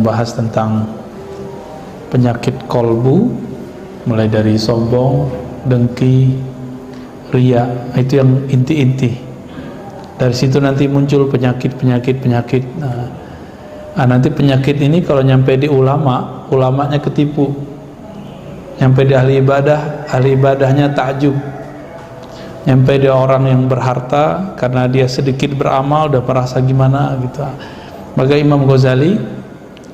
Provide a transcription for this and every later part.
membahas tentang penyakit kolbu, mulai dari sombong, dengki, riya. Itu yang inti-inti. Dari situ nanti muncul penyakit. Nanti penyakit ini kalau nyampe di ulama, ulamanya ketipu. Nyampe di ahli ibadahnya takjub. Nyampe di orang yang berharta, karena dia sedikit beramal udah merasa gimana gitu. Maka Imam Ghazali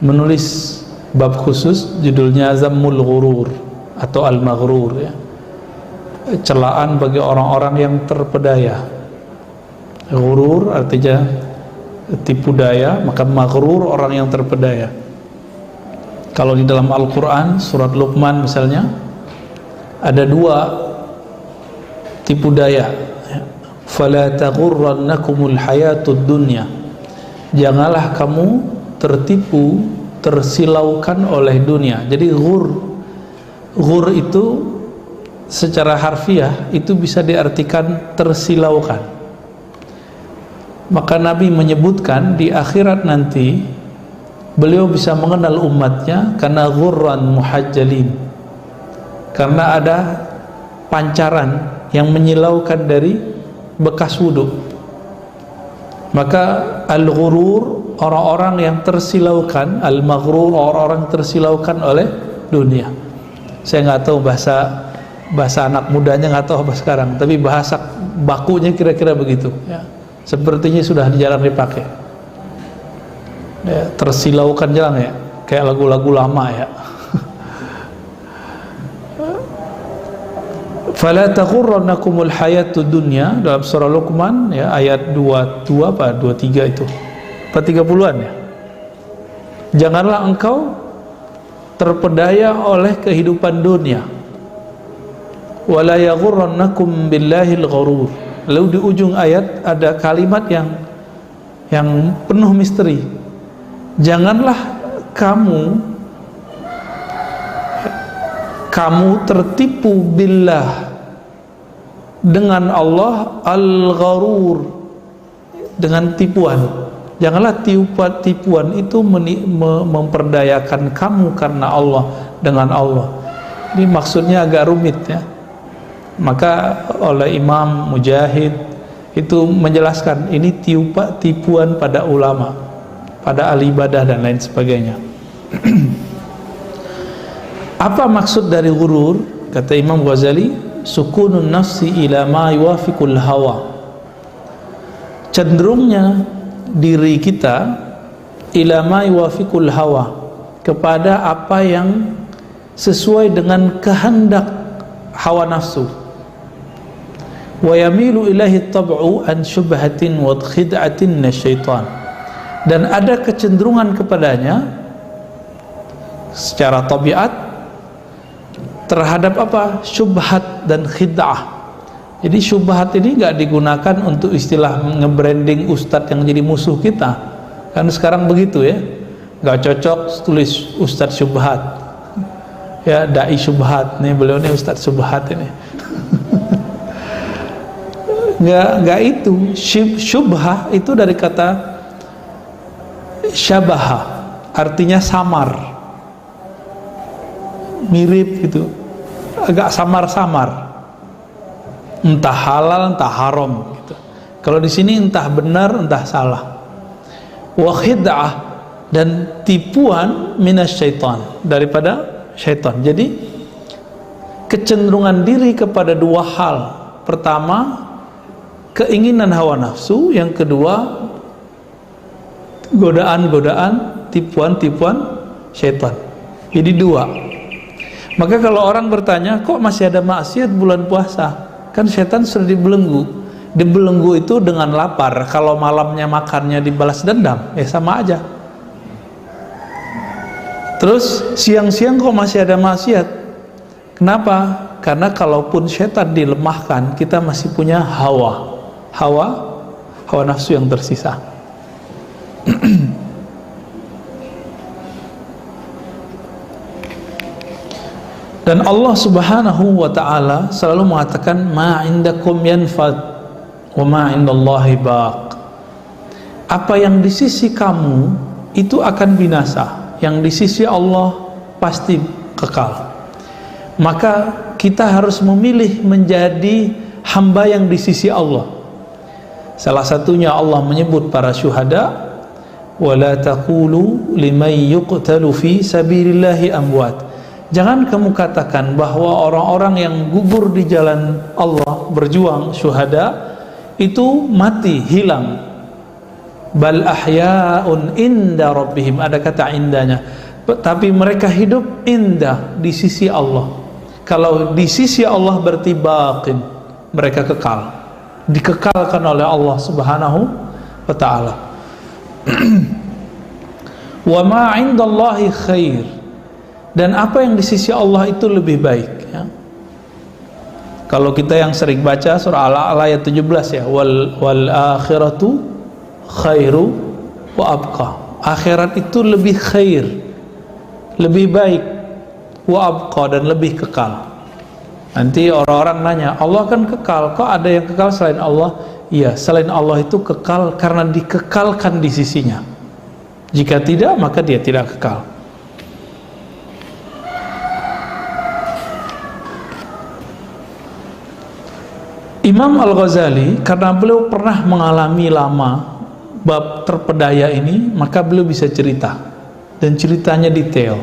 menulis bab khusus judulnya Zammul Ghurur atau Al-Maghrur, ya. Celaan bagi orang-orang yang terpedaya. Ghurur artinya tipu daya, maka maghrur orang yang terpedaya. Kalau di dalam Al-Quran surat Luqman misalnya ada dua tipu daya. Fala taghurrannakumul hayatud dunya. Janganlah kamu tertipu, tersilaukan oleh dunia. Jadi ghur itu secara harfiah itu bisa diartikan tersilaukan. Maka Nabi menyebutkan di akhirat nanti beliau bisa mengenal umatnya karena ghurran muhajjalin, karena ada pancaran yang menyilaukan dari bekas wudhu. Maka al-ghurur orang-orang yang tersilaukan, al-maghrur orang-orang tersilaukan oleh dunia. Saya nggak tahu bahasa anak mudanya, nggak tahu apa sekarang, tapi bahasa bakunya kira-kira begitu, ya. Sepertinya sudah jarang dipakai, ya, tersilaukan jarang, ya, kayak lagu-lagu lama, ya. Fala taghurrannakumul hayatud dunya dalam surah Luqman, ya, ayat 22 apa 23 itu. 30-an, ya. Janganlah engkau terpedaya oleh kehidupan dunia. Wala yaghurrannakum billahil ghurur. Lalu di ujung ayat ada kalimat yang penuh misteri. Janganlah kamu tertipu billah, dengan Allah, al-gharur, dengan tipuan. Janganlah tipuan itu memperdayakan kamu karena Allah, dengan Allah. Ini maksudnya agak rumit, ya. Maka oleh Imam Mujahid itu menjelaskan ini tipuan pada ulama, pada ahli ibadah dan lain sebagainya. Apa maksud dari ghurur? Kata Imam Ghazali, sukunun nafsi ila ma yuwafiqul hawa. Cenderungnya diri kita ila ma yuwafiqul hawa, kepada apa yang sesuai dengan kehendak hawa nafsu. Wa yamilu ilahi tab'u an syubhatin wa khid'atin nasyaitan. Dan ada kecenderungan kepadanya secara tabiat terhadap apa? Syubhat dan khid'ah. Jadi syubhat ini nggak digunakan untuk istilah nge-branding ustadz yang jadi musuh kita. Kan sekarang begitu, ya. Nggak cocok tulis ustadz syubhat, ya, dai syubhat. Nih beliau nih ustadz syubhat ini. Nggak itu. Syubhah itu dari kata syabaha, artinya samar, mirip gitu, agak samar-samar, entah halal entah haram gitu. Kalau di sini entah benar entah salah. Wa khid'ah, dan tipuan minasyaitan, daripada syaitan. Jadi kecenderungan diri kepada dua hal. Pertama, keinginan hawa nafsu. Yang kedua, godaan-godaan, tipuan-tipuan syaitan. Jadi dua. Maka kalau orang bertanya, kok masih ada maksiat bulan puasa? Kan syaitan sudah dibelenggu. Dibelenggu itu dengan lapar. Kalau malamnya makannya dibalas dendam, ya sama aja. Terus siang-siang kok masih ada maksiat? Kenapa? Karena kalaupun syaitan dilemahkan, kita masih punya hawa nafsu yang tersisa. Dan Allah Subhanahu wa ta'ala selalu mengatakan, ma indakum yanfad wa ma indallahi baq. Apa yang di sisi kamu itu akan binasa, yang di sisi Allah pasti kekal. Maka kita harus memilih menjadi hamba yang di sisi Allah. Salah satunya Allah menyebut para syuhada, wala taqulu liman yuqtalu fi sabilillahi amwat. Jangan kamu katakan bahwa orang-orang yang gugur di jalan Allah berjuang syuhada itu mati, hilang. Bal ahya'un inda rabbihim, ada kata indahnya, tapi mereka hidup indah di sisi Allah. Kalau di sisi Allah berarti baqin, mereka kekal, dikekalkan oleh Allah Subhanahu wa ta'ala. Wa ma 'indallahi khair, dan apa yang di sisi Allah itu lebih baik, ya. Kalau kita yang sering baca surah Al-A'la ayat 17 ya, wal akhiratu khairu wa abqa. Akhirat itu lebih khair, lebih baik, wa abqa, dan lebih kekal. Nanti orang-orang nanya, Allah kan kekal, kok ada yang kekal selain Allah? Iya, selain Allah itu kekal karena dikekalkan di sisinya. Jika tidak, maka dia tidak kekal. Imam Al-Ghazali, karena beliau pernah mengalami lama bab terpedaya ini, maka beliau bisa cerita, dan ceritanya detail.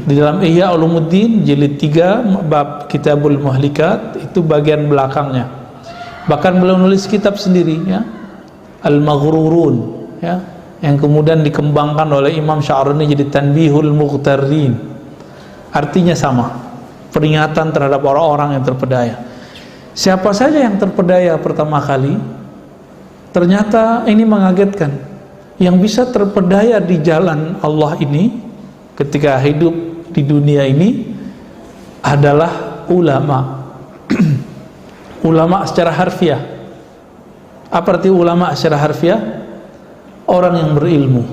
Di dalam Ihya Ulumuddin jilid 3 bab Kitabul Muhlikat, itu bagian belakangnya. Bahkan beliau nulis kitab sendiri, ya, Al-Maghrurun, ya, yang kemudian dikembangkan oleh Imam Sya'rani jadi Tanbihul Mughtarrin. Artinya sama, peringatan terhadap orang-orang yang terpedaya. Siapa saja yang terpedaya pertama kali, ternyata ini mengagetkan. Yang bisa terpedaya di jalan Allah ini ketika hidup di dunia ini adalah ulama. Ulama secara harfiah. Apa arti ulama secara harfiah? Orang yang berilmu,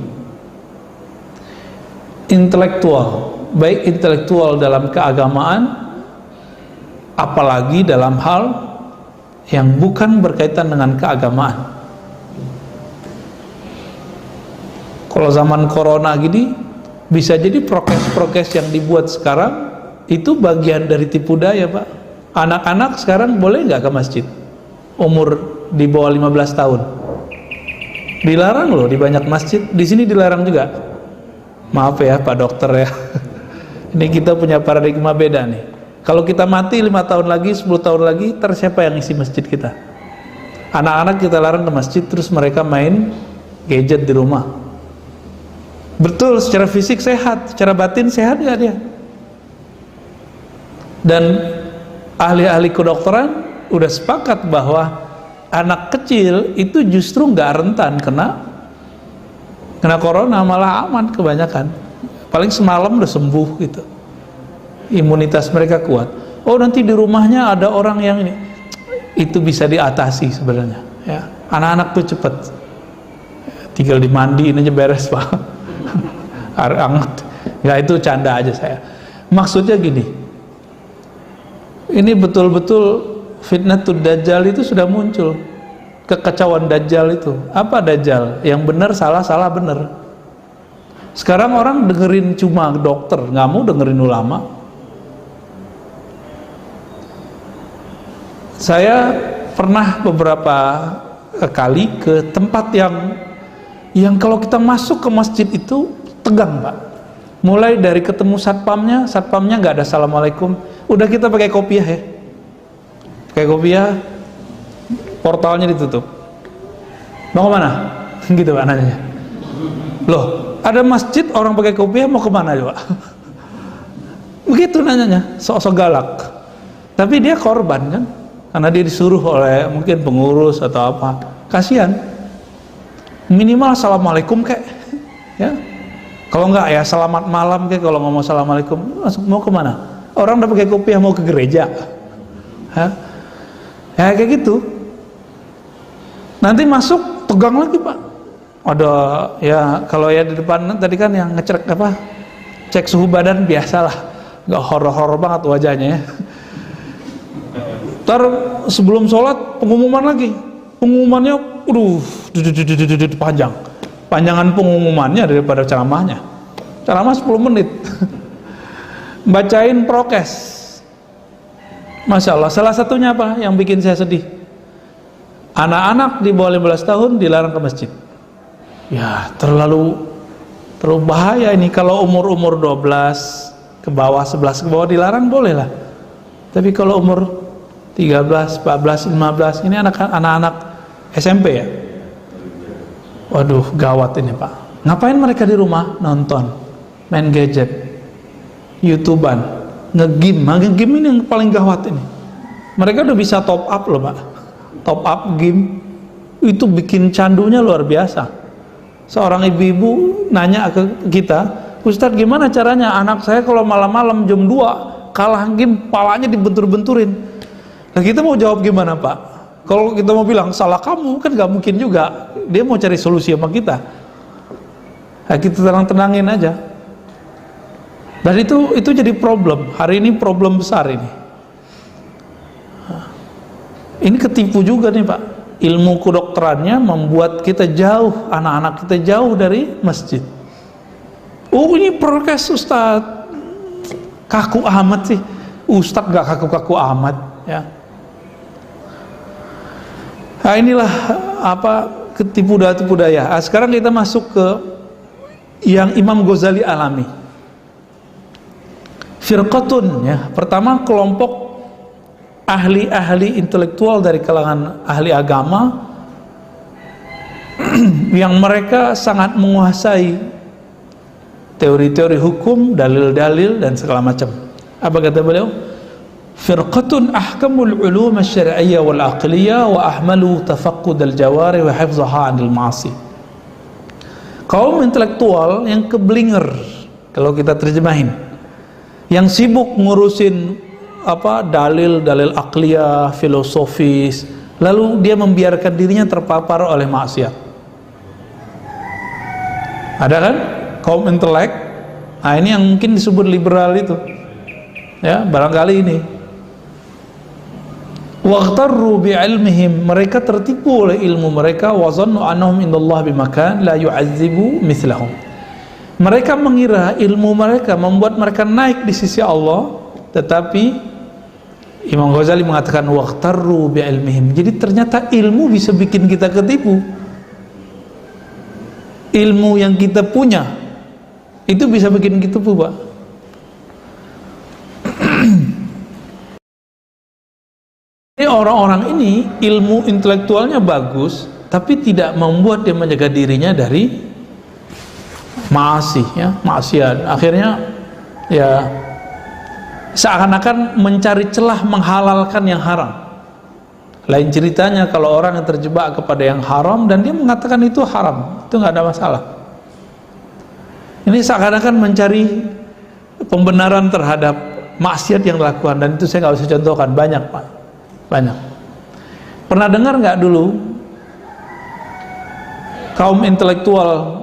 intelektual, baik intelektual dalam keagamaan, apalagi dalam hal yang bukan berkaitan dengan keagamaan. Kalau zaman corona gini, bisa jadi prokes-prokes yang dibuat sekarang itu bagian dari tipu daya, Pak. Anak-anak sekarang boleh nggak ke masjid umur di bawah 15 tahun? Dilarang loh di banyak masjid. Di sini dilarang juga. Maaf ya Pak Dokter ya. Ini kita punya paradigma beda nih. Kalau kita mati 5 tahun lagi, 10 tahun lagi, siapa yang isi masjid kita? Anak-anak kita larang ke masjid, terus mereka main gadget di rumah. Betul, secara fisik sehat, secara batin sehat nggak dia? Dan ahli-ahli kedokteran udah sepakat bahwa anak kecil itu justru nggak rentan kena corona, malah aman kebanyakan. Paling semalam udah sembuh gitu. Imunitas mereka kuat. Oh, nanti di rumahnya ada orang yang ini. Itu bisa diatasi sebenarnya, ya. Anak-anak tuh cepet. Tinggal dimandiin aja beres, Pak. Air hangat. Ya itu canda aja saya. Maksudnya gini. Ini betul-betul fitnatud dajjal itu sudah muncul. Kekacauan dajjal itu. Apa dajjal? Yang benar salah, salah benar. Sekarang orang dengerin cuma dokter, nggak mau dengerin ulama. Saya pernah beberapa kali ke tempat yang kalau kita masuk ke masjid itu tegang, Pak. Mulai dari ketemu satpamnya nggak ada assalamualaikum, udah kita pakai kopiah ya, pakai kopiah, portalnya ditutup. Mau kemana? Gitu Pak nanya. Loh, ada masjid orang pakai kopiah, mau kemana coba? Begitu nanyanya, sok-sok galak. Tapi dia korban kan, karena dia disuruh oleh mungkin pengurus atau apa. Kasihan. Minimal assalamualaikum kek, ya. Kalau enggak ya selamat malam kek. Kalau ngomong assalamualaikum, mau kemana? Orang udah pakai kopiah mau ke gereja, ya kayak gitu. Nanti masuk tegang lagi Pak. Ada ya, kalau ya di depan tadi kan yang ngecek apa, cek suhu badan biasalah, nggak horor-horor banget wajahnya ya. Ntar sebelum sholat pengumuman lagi, pengumumannya panjang, panjangan pengumumannya daripada ceramahnya. ceramah 10 menit bacain prokes. Masya Allah. Salah satunya apa yang bikin saya sedih? Anak-anak di bawah 15 tahun dilarang ke masjid. Ya, terlalu bahaya ini. Kalau umur 12 ke bawah, 11 ke bawah dilarang boleh lah. Tapi kalau umur 13, 14, 15, ini anak-anak SMP ya. Waduh, gawat ini Pak. Ngapain mereka di rumah? Nonton, main gadget, YouTubean, ngegame ini yang paling gawat ini. Mereka udah bisa top up loh Pak. Top up game itu bikin candunya luar biasa. Seorang ibu-ibu nanya ke kita, Ustadz gimana caranya anak saya kalau malam-malam jam 2 kalah game, palanya dibentur-benturin. Nah kita mau jawab gimana Pak? Kalau kita mau bilang salah kamu, kan gak mungkin juga. Dia mau cari solusi sama kita. Nah, kita tenang-tenangin aja. Dan itu jadi problem. Hari ini problem besar ini. Ini ketipu juga nih Pak. Ilmu kedokterannya membuat kita jauh, anak-anak kita jauh dari masjid. Oh ini prokes Ustadz, kaku amat sih. Ustadz gak kaku-kaku amat ya. Nah inilah apa ketipu daya. Nah, sekarang kita masuk ke yang Imam Ghazali alami. Firqatun ya. Pertama kelompok ahli-ahli intelektual dari kalangan ahli agama yang mereka sangat menguasai teori-teori hukum, dalil-dalil dan segala macam. Apa kata beliau? Firqatun ahkamul ulum asy-syar'iyyah wal aqliyah wa ahmalu tafaqqud al-jawari wa hifdhaha 'anil ma'asi. Kaum intelektual yang keblinger, kalau kita terjemahin, yang sibuk ngurusin apa dalil-dalil akliyah, filosofis, lalu dia membiarkan dirinya terpapar oleh maksiat. Ada kan kaum intelek? Nah ini yang mungkin disebut liberal itu, ya barangkali ini. Waghtarru bi'ilmihim, mereka tertipu oleh ilmu mereka. Wa zannu annahum indallahi bimakan la yu'adzibu mithlahum. Mereka mengira ilmu mereka membuat mereka naik di sisi Allah, tetapi Imam Ghazali mengatakan waqtarru bi'ilmihim. Jadi ternyata ilmu bisa bikin kita ketipu. Ilmu yang kita punya itu bisa bikin kita ketipu, Pak. Ini orang-orang ini ilmu intelektualnya bagus, tapi tidak membuat dia menjaga dirinya dari maasi, ya, maksiat. Akhirnya ya seakan-akan mencari celah menghalalkan yang haram. Lain ceritanya kalau orang yang terjebak kepada yang haram dan dia mengatakan itu haram, itu nggak ada masalah. Ini seakan-akan mencari pembenaran terhadap maksiat yang dilakukan, dan itu saya nggak bisa contohkan, banyak Pak, banyak. Pernah dengar nggak dulu kaum intelektual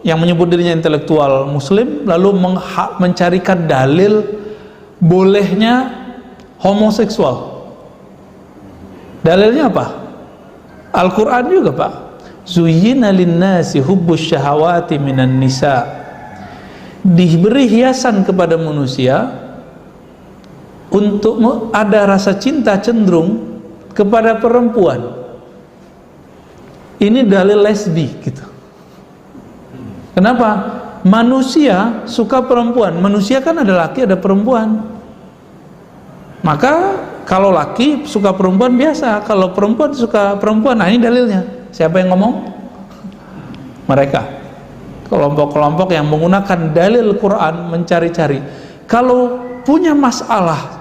yang menyebut dirinya intelektual Muslim lalu mencarikan dalil bolehnya homoseksual? Dalilnya apa? Al-Quran juga Pak. Zuyyina linnasi hubbus syahawati minan nisa. Diberi hiasan kepada manusia untuk ada rasa cinta cenderung kepada perempuan. Ini dalil lesbi gitu. Kenapa? Manusia suka perempuan. Manusia kan ada laki ada perempuan. Maka kalau laki suka perempuan biasa, kalau perempuan suka perempuan. Nah ini dalilnya. Siapa yang ngomong? Mereka, kelompok-kelompok yang menggunakan dalil Quran mencari-cari. Kalau punya masalah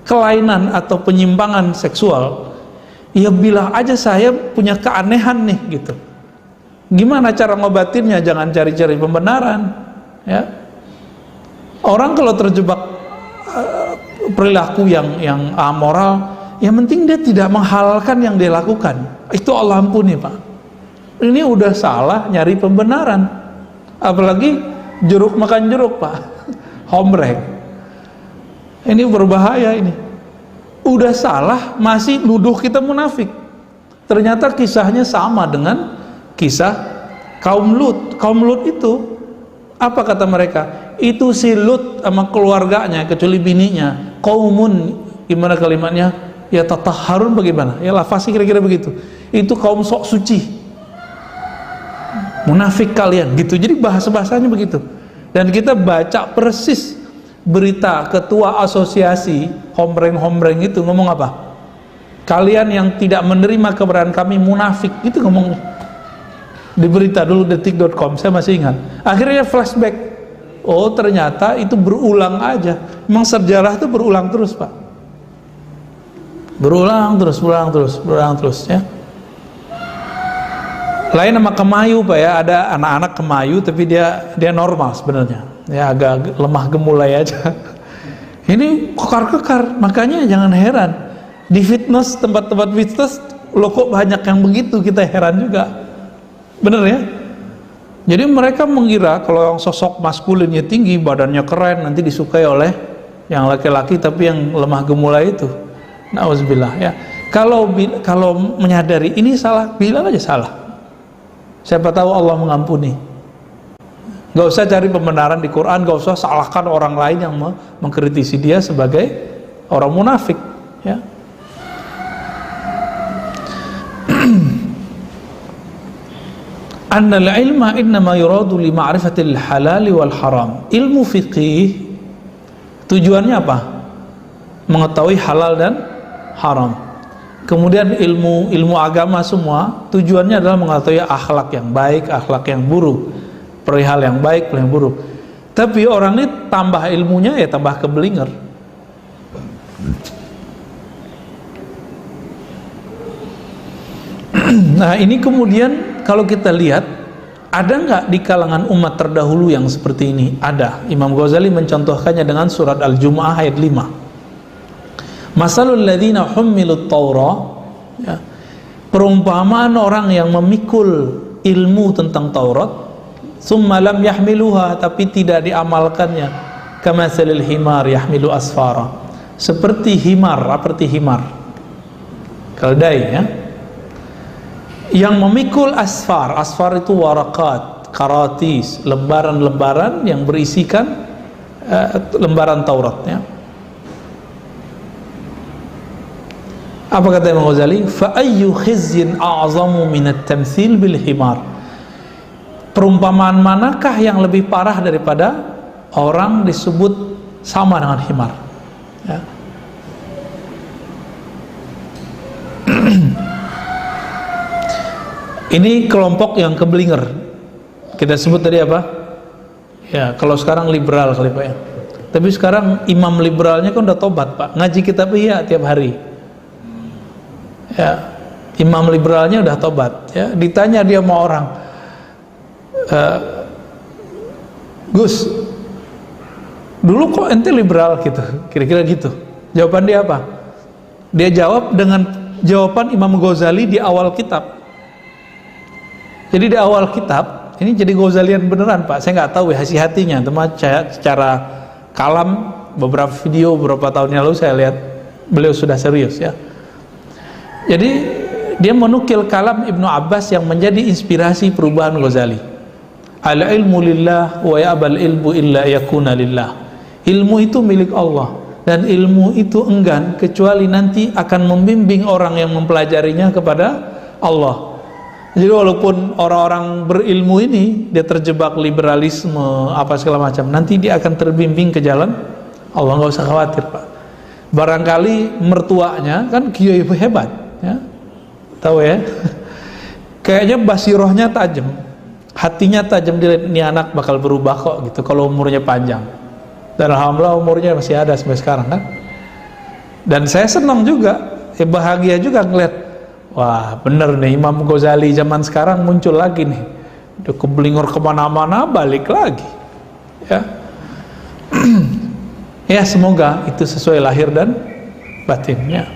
kelainan atau penyimpangan seksual, ya bilang aja saya punya keanehan nih gitu. Gimana cara ngobatinnya? Jangan cari-cari pembenaran, ya. Orang kalau terjebak perilaku yang amoral, yang penting dia tidak menghalalkan yang dia lakukan, itu Allah ampuni Pak. Ini udah salah nyari pembenaran, apalagi jeruk makan jeruk Pak, hombrek. Ini berbahaya ini. Udah salah masih nuduh kita munafik. Ternyata kisahnya sama dengan kisah kaum Lut. Kaum Lut itu Apa kata mereka? Itu si Lut sama keluarganya, kecuali bininya, qaumun, gimana kalimatnya? Ya tatahharun, bagaimana? Ya lafaznya kira-kira begitu. Itu kaum sok suci, munafik kalian, gitu. Jadi bahasa-bahasanya begitu. Dan kita baca persis berita ketua asosiasi hombreng-hombreng itu ngomong apa? Kalian yang tidak menerima keberadaan kami munafik, itu ngomongnya di berita dulu, detik.com, saya masih ingat. Akhirnya flashback, oh ternyata itu berulang aja. Memang sejarah itu berulang terus, Pak, berulang terus ya. Lain sama kemayu, Pak, ya. Ada anak-anak kemayu tapi dia normal sebenarnya ya, agak lemah gemulai aja. Ini kekar-kekar, makanya jangan heran di fitness, tempat-tempat fitness lo kok banyak yang begitu, kita heran juga. Bener ya? Jadi mereka mengira kalau yang sosok maskulinnya tinggi, badannya keren, nanti disukai oleh yang laki-laki, tapi yang lemah gemulai itu, nauzubillah ya. Kalau menyadari ini salah, bilang aja salah. Siapa tahu Allah mengampuni. Gak usah cari pembenaran di Quran, gak usah salahkan orang lain yang mengkritisi dia sebagai orang munafik ya. Annal ilma innama yuradu li ma'rifatil halal wal haram. Ilmu fiqih tujuannya apa? Mengetahui halal dan haram. Kemudian ilmu agama semua tujuannya adalah mengetahui akhlak yang baik, akhlak yang buruk, perihal yang baik, perihal yang buruk. Tapi orang ini tambah ilmunya ya tambah kebelinger. Nah ini kemudian kalau kita lihat, ada nggak di kalangan umat terdahulu yang seperti ini? Ada. Imam Ghazali mencontohkannya dengan surat Al-Jumu'ah ayat 5. Masalul ladzina hummilut Taurah, ya, perumpamaan orang yang memikul ilmu tentang Taurat, summa lam yahmiluha, tapi tidak diamalkannya, kamatsalil himar yahmilu asfara, seperti himar, keledai ya, yang memikul asfar. Asfar itu warakat, karatis, lembaran-lembaran yang berisikan lembaran Taurat ya. Apa kata Imam Ghazali? Fa ayyu khizyin a'zamu min at-tamtsil bil himar. Perumpamaan manakah yang lebih parah daripada orang disebut sama dengan himar ya. Ini kelompok yang keblinger. Kita sebut tadi apa? Ya, kalau sekarang liberal kali Pak ya. Tapi sekarang imam liberalnya kan udah tobat Pak. Ngaji kitab Ihya tiap hari. Ya, imam liberalnya udah tobat ya. Ditanya dia sama orang, Gus, dulu kok ente liberal gitu, kira-kira gitu. Jawaban dia apa? Dia jawab dengan jawaban Imam Ghazali di awal kitab. Jadi di awal kitab ini jadi Ghazalian beneran Pak. Saya nggak tahu ya hati-hatinya, teman. Secara kalam beberapa video beberapa tahun yang lalu saya lihat beliau sudah serius ya. Jadi dia menukil kalam Ibnu Abbas yang menjadi inspirasi perubahan Ghazali. Al ilmu lillah wa ya'bal ilmu illa yakuna lillah. Ilmu itu milik Allah dan ilmu itu enggan kecuali nanti akan membimbing orang yang mempelajarinya kepada Allah. Jadi walaupun orang-orang berilmu ini dia terjebak liberalisme apa segala macam, nanti dia akan terbimbing ke jalan Allah, nggak usah khawatir Pak. Barangkali mertuanya kan kiai hebat ya, tahu ya, kayaknya basirohnya tajam, hatinya tajam, dilihat ini anak bakal berubah kok gitu kalau umurnya panjang. Dan alhamdulillah umurnya masih ada sampai sekarang kan. Dan saya senang juga, bahagia juga ngeliat, wah bener nih Imam Ghazali zaman sekarang muncul lagi nih, udah keblinger kemana-mana balik lagi ya. Ya semoga itu sesuai lahir dan batinnya.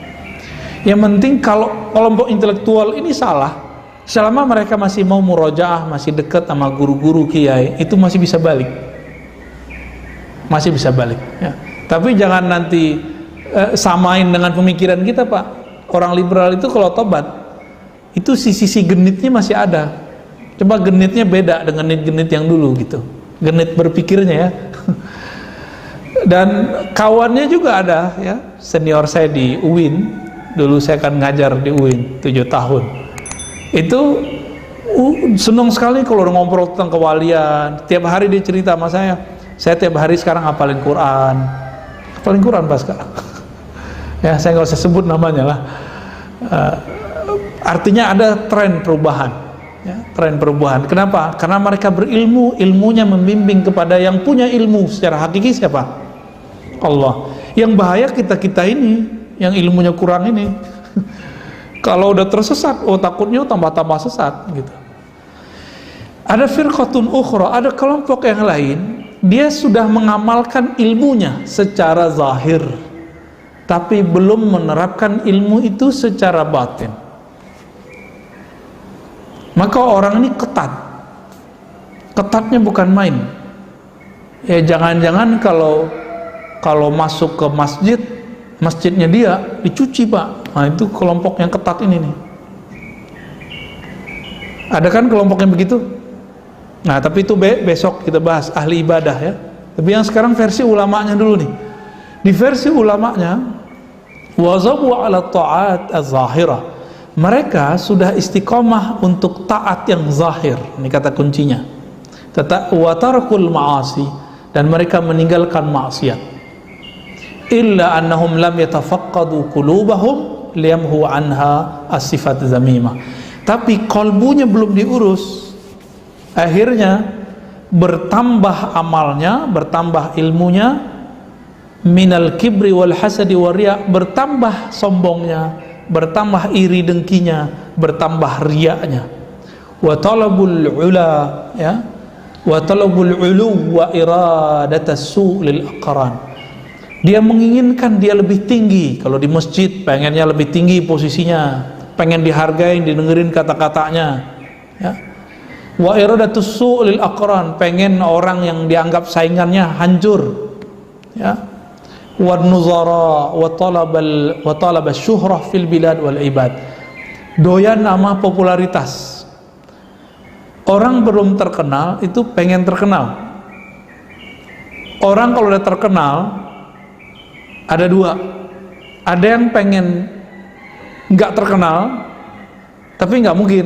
Yang penting kalau kelompok intelektual ini salah, selama mereka masih mau murojaah, masih dekat sama guru-guru kiai, itu masih bisa balik, masih bisa balik ya. Tapi jangan nanti samain dengan pemikiran kita Pak. Orang liberal itu kalau tobat itu sisi genitnya masih ada. Coba genitnya beda dengan genit yang dulu gitu. genit berpikirnya ya. Dan kawannya juga ada ya, senior saya di UIN, dulu saya kan ngajar di UIN 7 tahun. Itu senang sekali kalau ngobrol tentang kewalian. Tiap hari dia cerita sama saya tiap hari sekarang hafalin Quran pas sekarang. Ya, saya nggak usah sebut namanya lah. Artinya ada tren perubahan ya, tren perubahan. Kenapa? Karena mereka berilmu, ilmunya membimbing kepada yang punya ilmu secara hakiki. Siapa? Allah. Yang bahaya kita ini yang ilmunya kurang ini. Kalau udah tersesat, takutnya tambah-tambah sesat gitu. Ada firqatun ukhra, ada kelompok yang lain, dia sudah mengamalkan ilmunya secara zahir, tapi belum menerapkan ilmu itu secara batin. Maka orang ini ketatnya bukan main. Ya jangan-jangan kalau masuk ke masjidnya dia dicuci, Pak. Nah, itu kelompok yang ketat ini nih. Ada kan kelompok yang begitu? Nah, tapi itu besok kita bahas ahli ibadah ya. Tapi yang sekarang versi ulamanya dulu nih. Di versi ulamanya, wazabu ala ta'at az-zahirah. Mereka sudah istiqomah untuk taat yang zahir. Ini kata kuncinya. Wa tarkul ma'asi, dan mereka meninggalkan maksiat. Illa annahum lam yatafaqqadu qulubahum liyamhu anha as-sifat zamimah. Tapi kalbunya belum diurus. Akhirnya bertambah amalnya, bertambah ilmunya, minal kibri wal hasadi wal riya, bertambah sombongnya, bertambah iri dengkinya, bertambah riyanya. Wa talabul ula ya, wa talabul ulu wa iradatas su lil aqran. Dia menginginkan dia lebih tinggi. Kalau di masjid pengennya lebih tinggi posisinya, pengen dihargain, didengerin kata-katanya ya. Wa iradatus su' lil aqran, pengen orang yang dianggap saingannya hancur ya. Wa nuzara wa talab syuhrah fil bilad wal ibad, doyan nama popularitas. Orang belum terkenal itu pengen terkenal. Orang kalau udah terkenal ada dua, ada yang pengen nggak terkenal tapi nggak mungkin,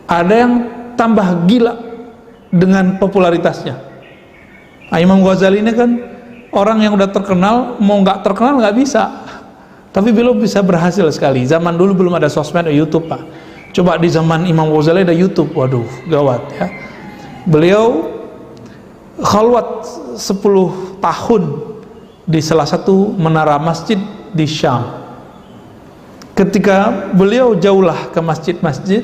ada yang tambah gila dengan popularitasnya. Nah, Imam Ghazali ini kan orang yang udah terkenal, mau nggak terkenal nggak bisa, tapi belum bisa berhasil sekali. Zaman dulu belum ada sosmed atau YouTube, Pak. Coba di zaman Imam Ghazali ada YouTube, waduh gawat ya. Beliau khalwat 10 tahun di salah satu menara masjid di Syam. Ketika beliau jauhlah ke masjid-masjid,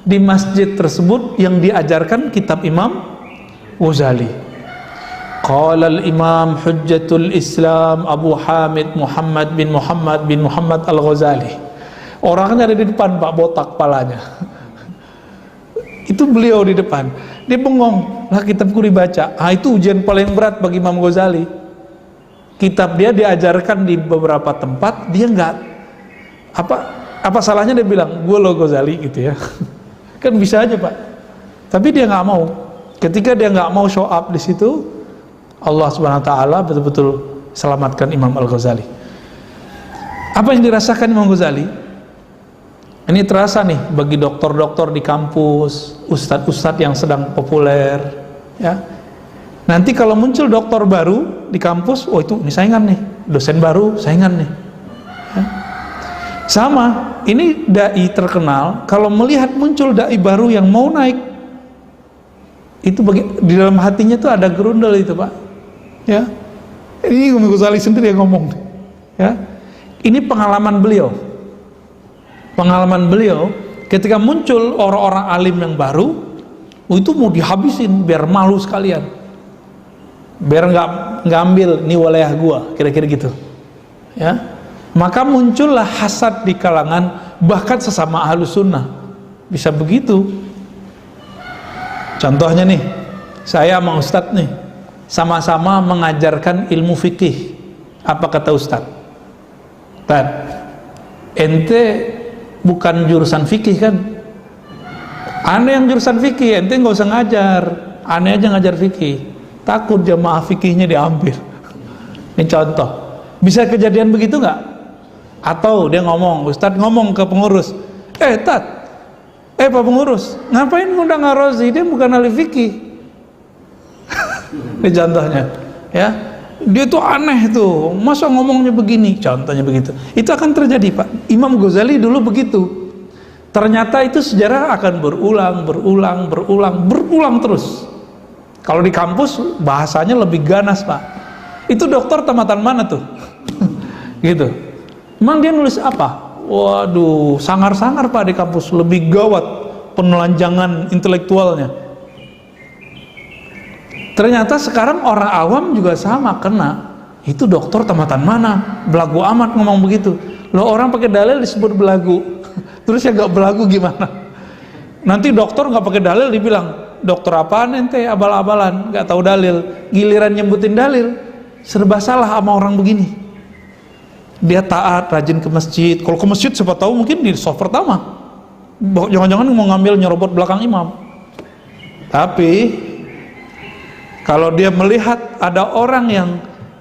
di masjid tersebut yang diajarkan kitab Imam Ghazali. Qala al-Imam Hujjatul Islam Abu Hamid Muhammad bin Muhammad Al-Ghazali. Orangnya ada di depan, Pak, botak kepalanya. Itu beliau di depan. Dia bengong, lah kitabku dibaca. Ah, itu ujian paling berat bagi Imam Ghazali. Kitab dia diajarkan di beberapa tempat, dia enggak apa salahnya dia bilang, gue lo Ghazali gitu ya. Kan bisa aja, Pak. Tapi dia nggak mau. Ketika dia nggak mau show up di situ, Allah Subhanahu Wa Taala betul-betul selamatkan Imam Al-Ghazali. Apa yang dirasakan Imam Ghazali? Ini terasa nih bagi dokter-dokter di kampus, ustadz-ustadz yang sedang populer, ya. Nanti kalau muncul dokter baru di kampus, oh itu ini saingan nih, dosen baru saingan nih. Ya. Sama, ini dai terkenal, kalau melihat muncul dai baru yang mau naik, itu di dalam hatinya tuh ada gerundel itu, Pak. Ya, ini Imam Ghazali sendiri yang ngomong. Ya, ini pengalaman beliau. Pengalaman beliau ketika muncul orang-orang alim yang baru, itu mau dihabisin biar malu sekalian, biar nggak ambil ini wilayah gua, kira-kira gitu. Ya. Maka muncullah hasad di kalangan bahkan sesama ahlus sunnah. Bisa begitu. Contohnya nih, saya sama Ustadz nih sama-sama mengajarkan ilmu fikih. Apa kata Ustadz? Tad, ente bukan jurusan fikih kan? Ane yang jurusan fikih, ente nggak usah ngajar. aneh aja ngajar fikih, takut jamaah fikihnya diambil. Ini contoh. Bisa kejadian begitu nggak? Atau dia ngomong, Ustadz ngomong ke pengurus, Pak pengurus, ngapain ngundang Ar-Razi? Dia bukan ahli fikih. Ini contohnya, ya. Dia tuh aneh tuh, masa ngomongnya begini, contohnya begitu. Itu akan terjadi, Pak. Imam Ghazali dulu begitu. Ternyata itu sejarah akan berulang terus. Kalau di kampus bahasanya lebih ganas, Pak. Itu dokter tamatan mana tuh? Gitu. Emang dia nulis apa? Waduh, sangar-sangar, Pak, di kampus. Lebih gawat penelanjangan intelektualnya. Ternyata sekarang orang awam juga sama kena. Itu dokter tamatan mana? Belagu amat ngomong begitu. Loh, orang pakai dalil disebut belagu. Terus yang gak belagu gimana? Nanti dokter gak pakai dalil dibilang, dokter apaan ente, abal-abalan, gak tahu dalil. Giliran nyebutin dalil, serba salah sama orang begini. Dia taat, rajin ke masjid. Kalau ke masjid siapa tahu mungkin di soft pertama. Jangan-jangan mau ngambil nyerobot belakang imam. Tapi kalau dia melihat ada orang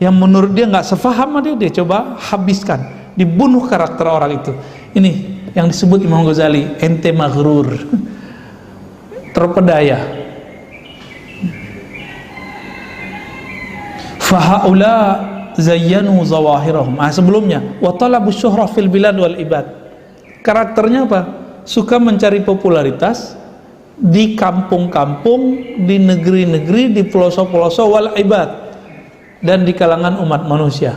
yang menurut dia nggak sefaham sama dia coba habiskan, dibunuh karakter orang itu. Ini yang disebut Imam Ghazali, ente maghrur, terpedaya. Fahaula zayyanu zawahirahum. Sebelumnya, wa talabus syuhrah fil bilad wal ibad. Karakternya apa? Suka mencari popularitas di kampung-kampung, di negeri-negeri, di pelosok-pelosok, wal ibad, dan di kalangan umat manusia.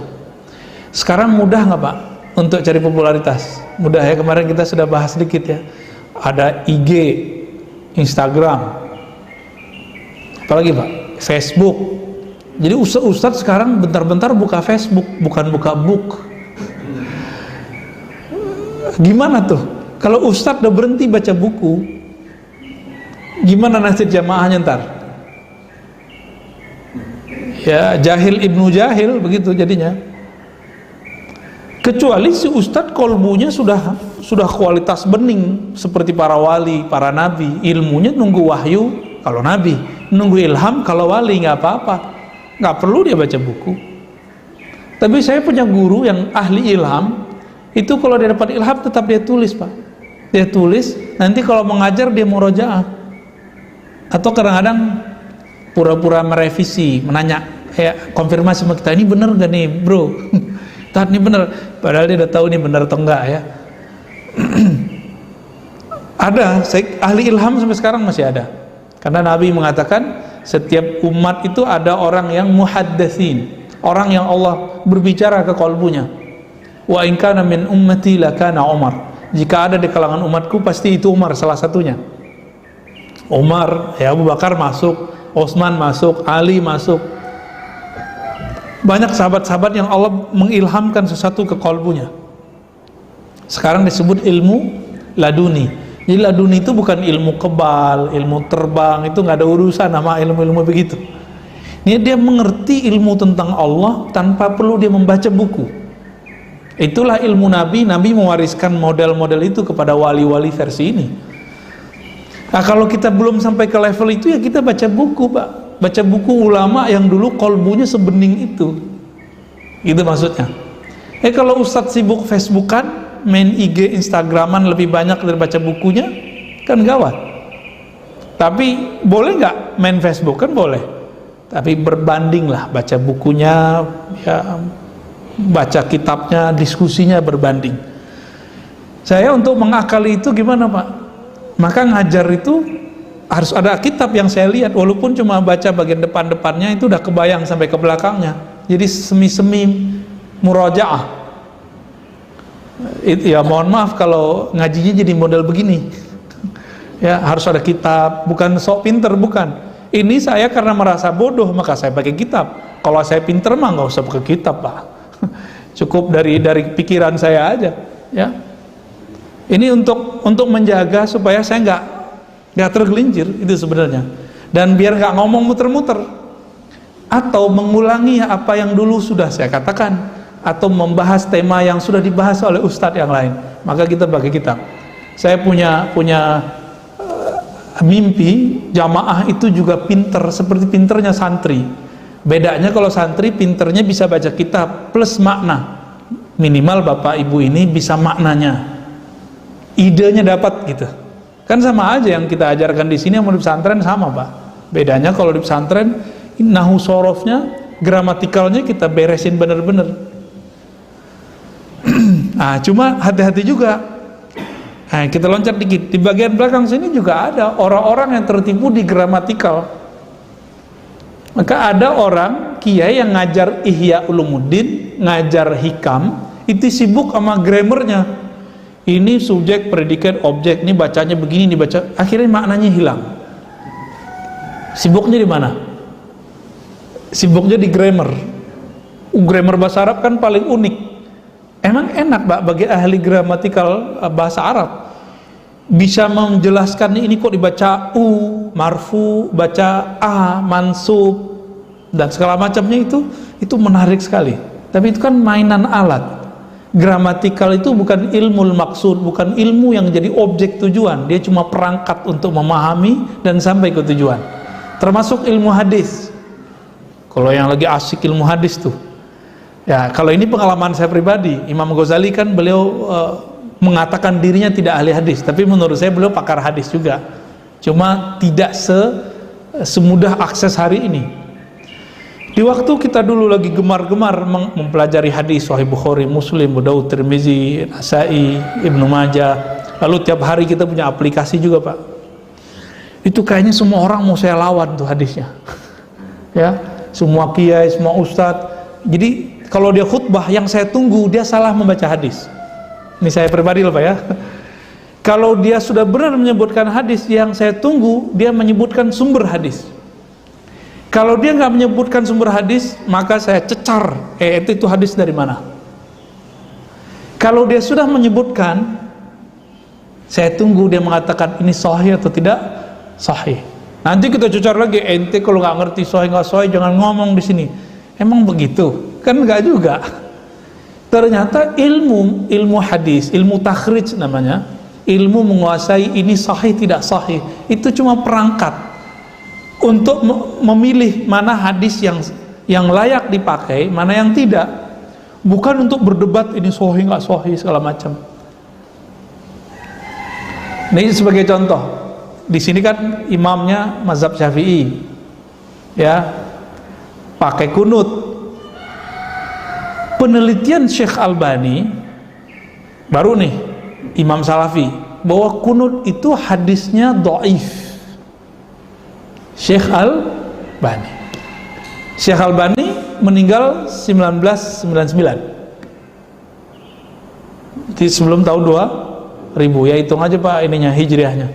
Sekarang mudah nggak, Pak, untuk cari popularitas? Mudah ya, kemarin kita sudah bahas sedikit ya. Ada IG, Instagram, apalagi, Pak, Facebook. Jadi ustadz sekarang bentar-bentar buka Facebook, bukan buka book. Gimana tuh? Kalau ustadz udah berhenti baca buku, gimana nasib jamaahnya ntar? Ya, jahil ibnu jahil begitu jadinya. Kecuali si ustadz kolbunya sudah kualitas bening seperti para wali, para nabi. Ilmunya nunggu wahyu kalau nabi, nunggu ilham kalau wali, nggak apa-apa, nggak perlu dia baca buku. Tapi saya punya guru yang ahli ilham, itu kalau dia dapat ilham tetap dia tulis, Pak. Dia tulis, nanti kalau mengajar dia murojaah. Atau kadang-kadang pura-pura merevisi, menanya, konfirmasi sama kita, ini bener gak nih bro? Tat, ini bener, padahal dia udah tahu ini bener atau enggak ya. Ada, ahli ilham sampai sekarang masih ada. Karena Nabi mengatakan setiap umat itu ada orang yang muhaddatsin, orang yang Allah berbicara ke kalbunya. Wa in kana min ummati lakana Umar. Jika ada di kalangan umatku pasti itu Umar salah satunya. Umar, ya, Abu Bakar masuk, Utsman masuk, Ali masuk. Banyak sahabat-sahabat yang Allah mengilhamkan sesuatu ke kalbunya. Sekarang disebut ilmu laduni. Jadi laduni itu bukan ilmu kebal, ilmu terbang, itu nggak ada urusan sama ilmu-ilmu begitu. Ini dia mengerti ilmu tentang Allah tanpa perlu dia membaca buku. Itulah ilmu Nabi. Nabi mewariskan model-model itu kepada wali-wali versi ini. Nah, kalau kita belum sampai ke level itu, ya kita baca buku, Pak. Baca buku ulama yang dulu kolbunya sebening itu. Itu maksudnya. Kalau ustadz sibuk Facebookan, main IG, Instagraman lebih banyak dari baca bukunya, kan gawat. Tapi boleh nggak main Facebook? Kan boleh. Tapi berbandinglah, baca bukunya, ya, baca kitabnya, diskusinya berbanding. Saya untuk mengakali itu gimana, Pak? Maka ngajar itu harus ada kitab yang saya lihat, walaupun cuma baca bagian depan-depannya itu udah kebayang sampai ke belakangnya. Jadi semi-semi murajaah. Ya mohon maaf kalau ngajinya jadi model begini. Ya harus ada kitab, bukan sok pinter, bukan. Ini saya karena merasa bodoh maka saya pakai kitab. Kalau saya pinter mah nggak usah pakai kitab, Pak. Cukup dari pikiran saya aja, ya. Ini untuk menjaga supaya saya nggak tergelincir itu sebenarnya, dan biar nggak ngomong muter-muter atau mengulangi apa yang dulu sudah saya katakan atau membahas tema yang sudah dibahas oleh ustadz yang lain. Maka kita pakai kitab. Saya punya mimpi jamaah itu juga pinter seperti pinternya santri. Bedanya kalau santri pinternya bisa baca kitab plus makna, minimal bapak ibu ini bisa maknanya, idenya dapat gitu. Kan sama aja yang kita ajarkan di sini sama di pesantren sama pak. Bedanya kalau di pesantren nahu sorofnya, gramatikalnya kita beresin bener-bener. Nah, cuma hati-hati juga. Nah, kita loncat dikit. Di bagian belakang sini juga ada orang-orang yang tertipu di gramatikal. Maka ada orang kiai yang ngajar Ihya Ulumuddin, ngajar hikam, itu sibuk sama grammarnya. Ini subjek, predikat, objek, ini bacanya begini, dibaca, akhirnya maknanya hilang. Sibuknya di mana? Sibuknya di grammar. Grammar bahasa Arab kan paling unik. Emang enak Pak bagi ahli gramatikal bahasa Arab. Bisa menjelaskan ini kok dibaca u, marfu, baca a, mansub dan segala macamnya itu menarik sekali. Tapi itu kan mainan alat. Gramatikal itu bukan ilmu maksud, bukan ilmu yang jadi objek tujuan. Dia cuma perangkat untuk memahami dan sampai ke tujuan. Termasuk ilmu hadis. Kalau yang lagi asik ilmu hadis tuh. Ya, kalau ini pengalaman saya pribadi. Imam Ghazali kan beliau mengatakan dirinya tidak ahli hadis, tapi menurut saya beliau pakar hadis juga. Cuma tidak semudah akses hari ini. Di waktu kita dulu lagi gemar-gemar mempelajari hadis Sahih Bukhari, Muslim, Abu Daud, Tirmizi, Nasai, Ibnu Majah, lalu tiap hari kita punya aplikasi juga Pak. Itu kayaknya semua orang mau saya lawan tuh hadisnya. Ya, semua kiai, semua ustadz. Jadi kalau dia khutbah yang saya tunggu dia salah membaca hadis. Ini saya pribadi loh Pak ya. Kalau dia sudah benar menyebutkan hadis, yang saya tunggu dia menyebutkan sumber hadis. Kalau dia nggak menyebutkan sumber hadis, maka saya cecar, itu hadis dari mana? Kalau dia sudah menyebutkan, saya tunggu dia mengatakan ini sahih atau tidak sahih. Nanti kita cecar lagi, ente kalau nggak ngerti sahih nggak sahih jangan ngomong di sini. Emang begitu? Kan nggak juga. Ternyata ilmu hadis, ilmu takhrij namanya, ilmu menguasai ini sahih tidak sahih, itu cuma perangkat untuk memilih mana hadis yang layak dipakai, mana yang tidak. Bukan untuk berdebat ini sahih nggak sahih segala macam. Ini sebagai contoh. Di sini kan imamnya mazhab Syafi'i, ya, pakai kunut. Penelitian Syekh Albani baru nih, Imam Salafi, bahwa kunut itu hadisnya dhaif. Syekh Albani meninggal 1999. Jadi sebelum tahun 2000, ya hitung aja Pak ininya hijriahnya.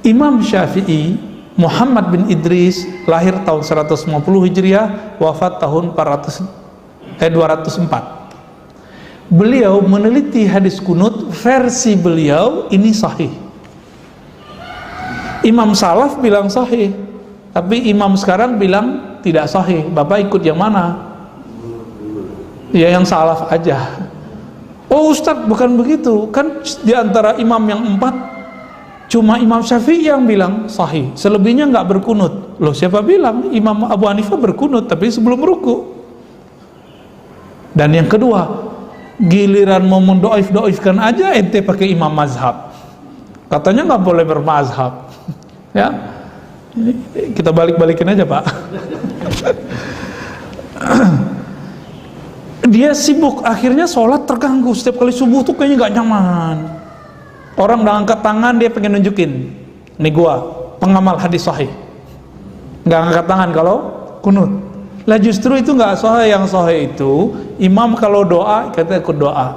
Imam Syafi'i Muhammad bin Idris lahir tahun 150 Hijriah, wafat tahun 204. Beliau meneliti hadis kunut, versi beliau ini sahih. Imam Salaf bilang sahih, tapi imam sekarang bilang tidak sahih. Bapak ikut yang mana? Ya yang salaf aja. Oh Ustadz bukan begitu. Kan di antara imam yang 4 cuma Imam Syafi'i yang bilang sahih, selebihnya nggak berkunut. Loh siapa bilang? Imam Abu Hanifah berkunut tapi sebelum ruku. Dan yang kedua, giliran mau mendoif-doifkan aja ente pakai imam mazhab. Katanya nggak boleh bermazhab. Ya, kita balik-balikin aja Pak. Dia sibuk, akhirnya sholat terganggu. Setiap kali subuh tuh kayaknya gak nyaman. Orang udah angkat tangan, dia pengen nunjukin, nih gua pengamal hadis sahih. Gak angkat tangan kalau kunut. Lah justru itu gak sahih. Yang sahih itu imam kalau doa kita ikut doa,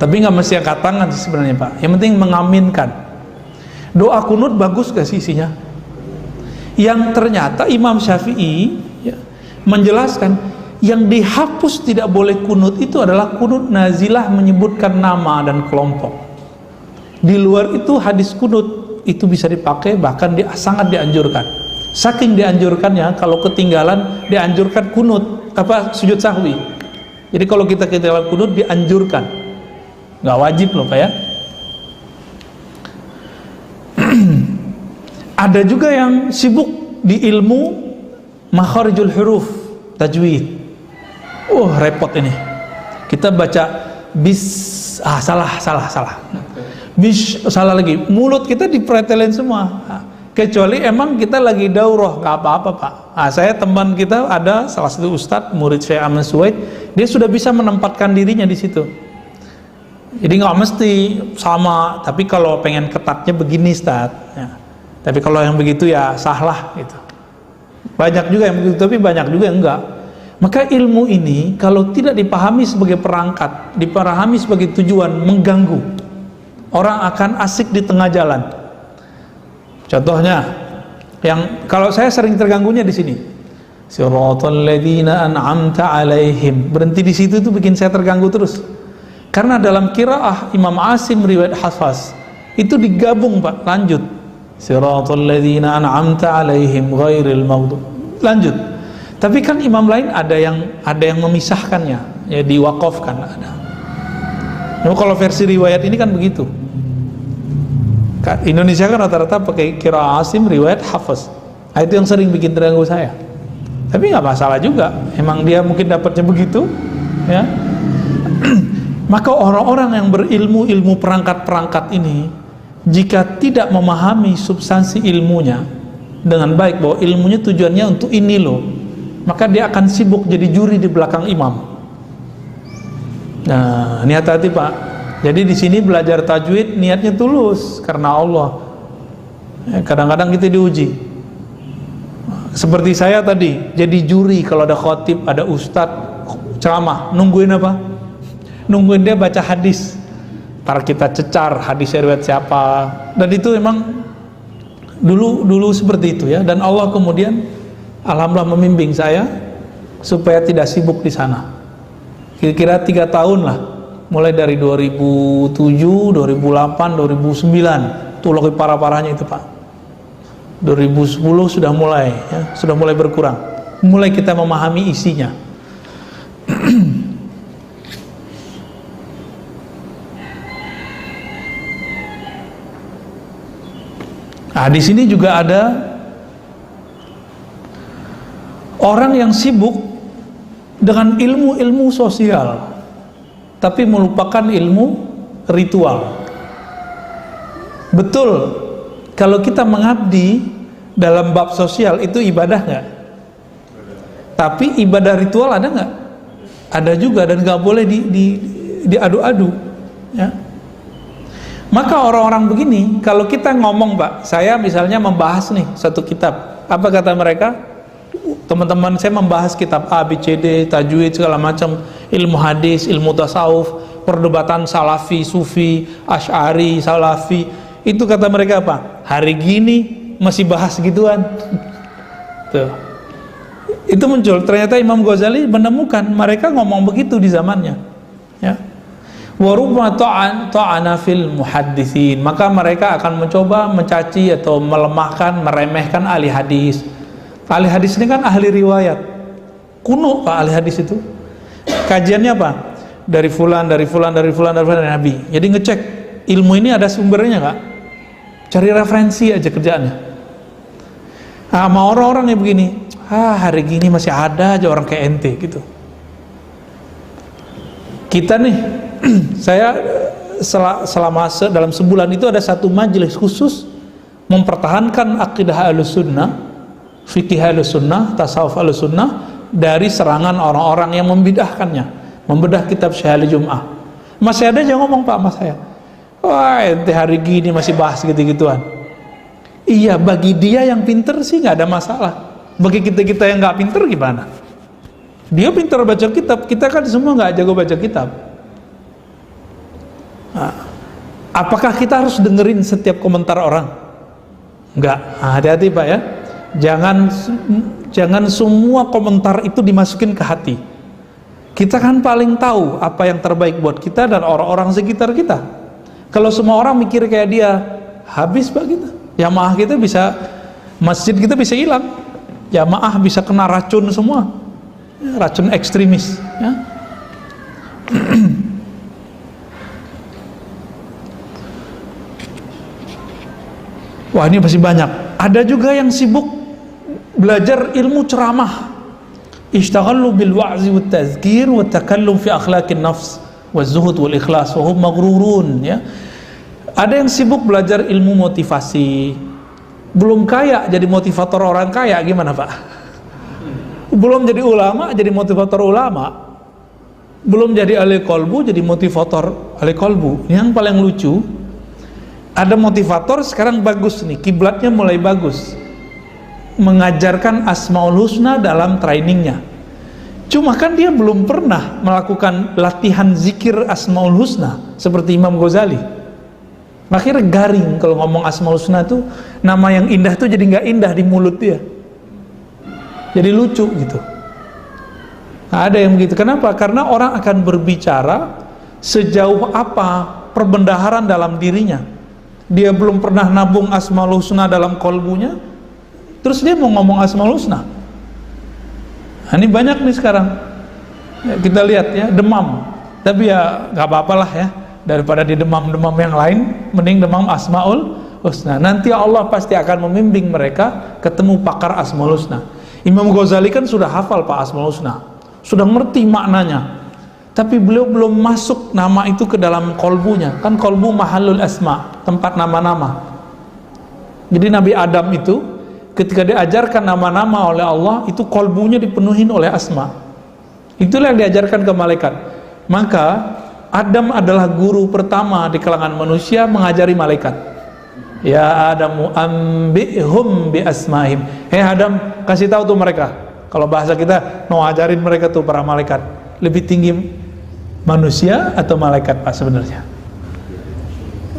tapi gak mesti angkat tangan sebenarnya Pak. Yang penting mengaminkan. Doa kunut bagus gak sih isinya? Yang ternyata Imam Syafi'i ya, menjelaskan yang dihapus tidak boleh kunut itu adalah kunut nazilah menyebutkan nama dan kelompok. Di luar itu hadis kunut itu bisa dipakai, bahkan sangat dianjurkan. Saking dianjurkannya kalau ketinggalan dianjurkan kunut sujud sahwi. Jadi kalau kita ketinggalan kunut dianjurkan, nggak wajib loh Pak ya. Ada juga yang sibuk di ilmu makharijul huruf, tajwid. Repot ini. Kita baca salah. Salah lagi. Mulut kita dipretelin semua. Kecuali emang kita lagi daurah, nggak apa-apa Pak. Saya teman kita ada salah satu ustadz murid Syekh Ahmad Suwaid, dia sudah bisa menempatkan dirinya di situ. Jadi nggak mesti sama, tapi kalau pengen ketatnya begini Ustaz. Ya. Tapi kalau yang begitu ya sahlah gitu. Banyak juga yang begitu, tapi banyak juga yang enggak. Maka ilmu ini kalau tidak dipahami sebagai perangkat, dipahami sebagai tujuan, mengganggu. Orang akan asik di tengah jalan. Contohnya, yang kalau saya sering terganggunya di sini. Siratal ladzina an'amta 'alaihim. Berhenti di situ itu bikin saya terganggu terus. Karena dalam qiraah Imam Asim riwayat Hafs itu digabung Pak, lanjut. Siratal ladzina an'amta 'alaihim ghairil maghdub. Lanjut. Tapi kan imam lain ada yang memisahkannya, ya diwaqafkan ada. Nah, kalau versi riwayat ini kan begitu. Indonesia kan rata-rata pakai qiraah Asim riwayat Hafs. Nah, itu yang sering bikin terganggu saya. Tapi nggak masalah juga. Emang dia mungkin dapatnya begitu, ya. Maka orang-orang yang berilmu ilmu perangkat-perangkat ini, jika tidak memahami substansi ilmunya dengan baik, bahwa ilmunya tujuannya untuk ini loh, maka dia akan sibuk jadi juri di belakang imam. Nah, ini hati-hati Pak. Jadi di sini belajar tajwid niatnya tulus karena Allah. Kadang-kadang kita diuji. Seperti saya tadi, jadi juri kalau ada khotib, ada ustadz ceramah, nungguin apa? Nungguin dia baca hadis. Ntar kita cecar hadis riwayat siapa. Dan itu memang dulu seperti itu ya. Dan Allah kemudian alhamdulillah membimbing saya supaya tidak sibuk di sana. Kira-kira 3 tahun lah. Mulai dari 2007, 2008, 2009 itu lagi parah-parahnya itu Pak. 2010 sudah mulai ya, sudah mulai berkurang. Mulai kita memahami isinya. Nah, di sini juga ada orang yang sibuk dengan ilmu-ilmu sosial tapi melupakan ilmu ritual. Betul, kalau kita mengabdi dalam bab sosial itu ibadah nggak? Tapi ibadah ritual ada nggak? Ada juga, dan nggak boleh diadu-adu ya. Maka orang-orang begini, kalau kita ngomong Pak, saya misalnya membahas nih satu kitab, apa kata mereka? Teman-teman saya membahas kitab A, B, C, D, tajwid segala macam, ilmu hadis, ilmu tasawuf, perdebatan salafi, sufi, asy'ari, salafi. Itu kata mereka apa? Hari gini masih bahas gituan. Tuh. Itu muncul, ternyata Imam Ghazali menemukan mereka ngomong begitu di zamannya. Ya. Wa rubba ta'ana fil muhadditsin. Maka mereka akan mencoba mencaci atau melemahkan, meremehkan ahli hadis. Ahli hadis ini kan ahli riwayat kuno Pak. Ahli hadis itu kajiannya apa? Dari fulan, dari Nabi. Jadi ngecek ilmu ini ada sumbernya nggak? Cari referensi aja kerjaannya. Sama orang-orang yang begini, hari gini masih ada aja orang kayak ente gitu. Kita nih, saya selama dalam sebulan itu ada satu majelis khusus mempertahankan akidah Ahlussunnah, fikih Ahlussunnah, tasawuf Ahlussunnah dari serangan orang-orang yang membidahkannya, membedah kitab Syahal Jum'ah. Masih ada yang ngomong Pak mas saya, wah ente hari gini masih bahas gitu-gituan. Iya, bagi dia yang pinter sih nggak ada masalah. Bagi kita yang nggak pinter gimana? Dia pinter baca kitab, kita kan semua nggak jago baca kitab. Nah, apakah kita harus dengerin setiap komentar orang? Enggak. Hati-hati Pak ya. Jangan semua komentar itu dimasukin ke hati. Kita kan paling tahu apa yang terbaik buat kita dan orang-orang sekitar kita. Kalau semua orang mikir kayak dia, habis Pak kita. Jamaah kita bisa, masjid kita bisa hilang. Jamaah bisa kena racun semua. Racun ekstremis ya. Wah, ini masih banyak. Ada juga yang sibuk belajar ilmu ceramah. Ishtaghallu bil wa'zi wat tazkir wa takallum fi akhlaqin nafs wa zuhud wal ikhlas wa hum maghrurun, ya. Ada yang sibuk belajar ilmu motivasi. Belum kaya jadi motivator orang kaya, gimana Pak? Belum jadi ulama jadi motivator ulama. Belum jadi ahli kolbu jadi motivator ahli kolbu. Yang paling lucu, ada motivator sekarang bagus nih, kiblatnya mulai bagus, mengajarkan Asmaul Husna dalam trainingnya. Cuma kan dia belum pernah melakukan latihan zikir Asmaul Husna seperti Imam Ghazali. Akhirnya garing kalau ngomong Asmaul Husna tuh, nama yang indah tuh jadi nggak indah di mulut dia, jadi lucu gitu. Nah, ada yang begitu. Kenapa? Karena orang akan berbicara sejauh apa perbendaharaan dalam dirinya. Dia belum pernah nabung Asmaul Husna dalam kolbunya, terus dia mau ngomong Asmaul Husna. Nah, ini banyak nih sekarang, ya, kita lihat ya, demam, tapi ya nggak apa-apalah ya, daripada di demam-demam yang lain, mending demam Asmaul Husna. Nanti Allah pasti akan membimbing mereka ketemu pakar Asmaul Husna. Imam Ghazali kan sudah hafal Pak Asmaul Husna, sudah ngerti maknanya, tapi beliau belum masuk nama itu ke dalam kolbunya. Kan kolbu mahallul asma, tempat nama-nama. Jadi Nabi Adam itu ketika diajarkan nama-nama oleh Allah, itu kolbunya dipenuhi oleh asma. Itulah yang diajarkan ke malaikat. Maka Adam adalah guru pertama di kalangan manusia mengajari malaikat. Ya Adamu ambihum bi asmahim. Hei Adam, kasih tahu tuh mereka. Kalau bahasa kita, mau ajarin mereka tuh para malaikat. Lebih tinggi manusia atau malaikat Pak sebenarnya?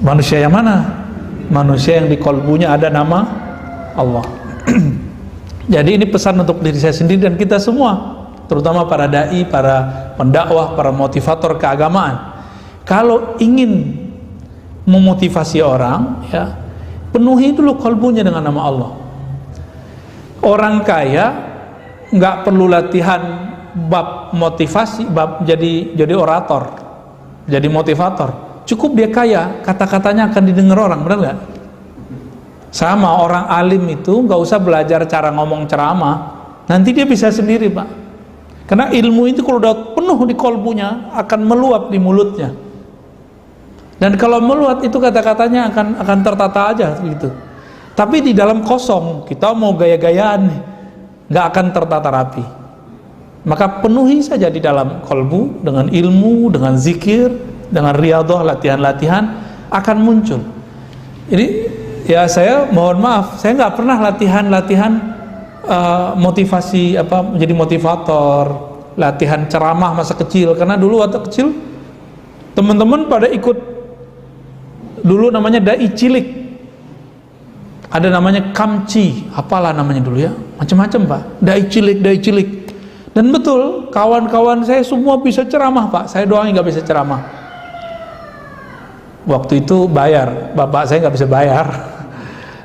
Manusia yang mana? Manusia yang di kolbunya ada nama Allah. Jadi ini pesan untuk diri saya sendiri dan kita semua, terutama para dai, para pendakwah, para motivator keagamaan. Kalau ingin memotivasi orang, ya, penuhi dulu kolbunya dengan nama Allah. Orang kaya nggak perlu latihan bab motivasi, bab jadi orator, jadi motivator. Cukup dia kaya, kata-katanya akan didengar orang, benar nggak? Sama orang alim itu nggak usah belajar cara ngomong ceramah, nanti dia bisa sendiri Pak. Karena ilmu itu kalau udah penuh di kolbunya akan meluap di mulutnya. Dan kalau meluap itu kata-katanya akan tertata aja gitu. Tapi di dalam kosong, kita mau gaya-gayaan nih, nggak akan tertata rapi. Maka penuhi saja di dalam kolbu dengan ilmu, dengan zikir, dengan riyadhah, latihan-latihan akan muncul. Jadi ya saya mohon maaf, saya nggak pernah latihan motivasi apa menjadi motivator, latihan ceramah masa kecil. Karena dulu waktu kecil teman-teman pada ikut, dulu namanya dai cilik, ada namanya kamci, apalah namanya dulu ya, macam-macam Pak, dai cilik. Dan betul, kawan-kawan saya semua bisa ceramah Pak, saya doang nggak bisa ceramah. Waktu itu bayar, bapak saya nggak bisa bayar.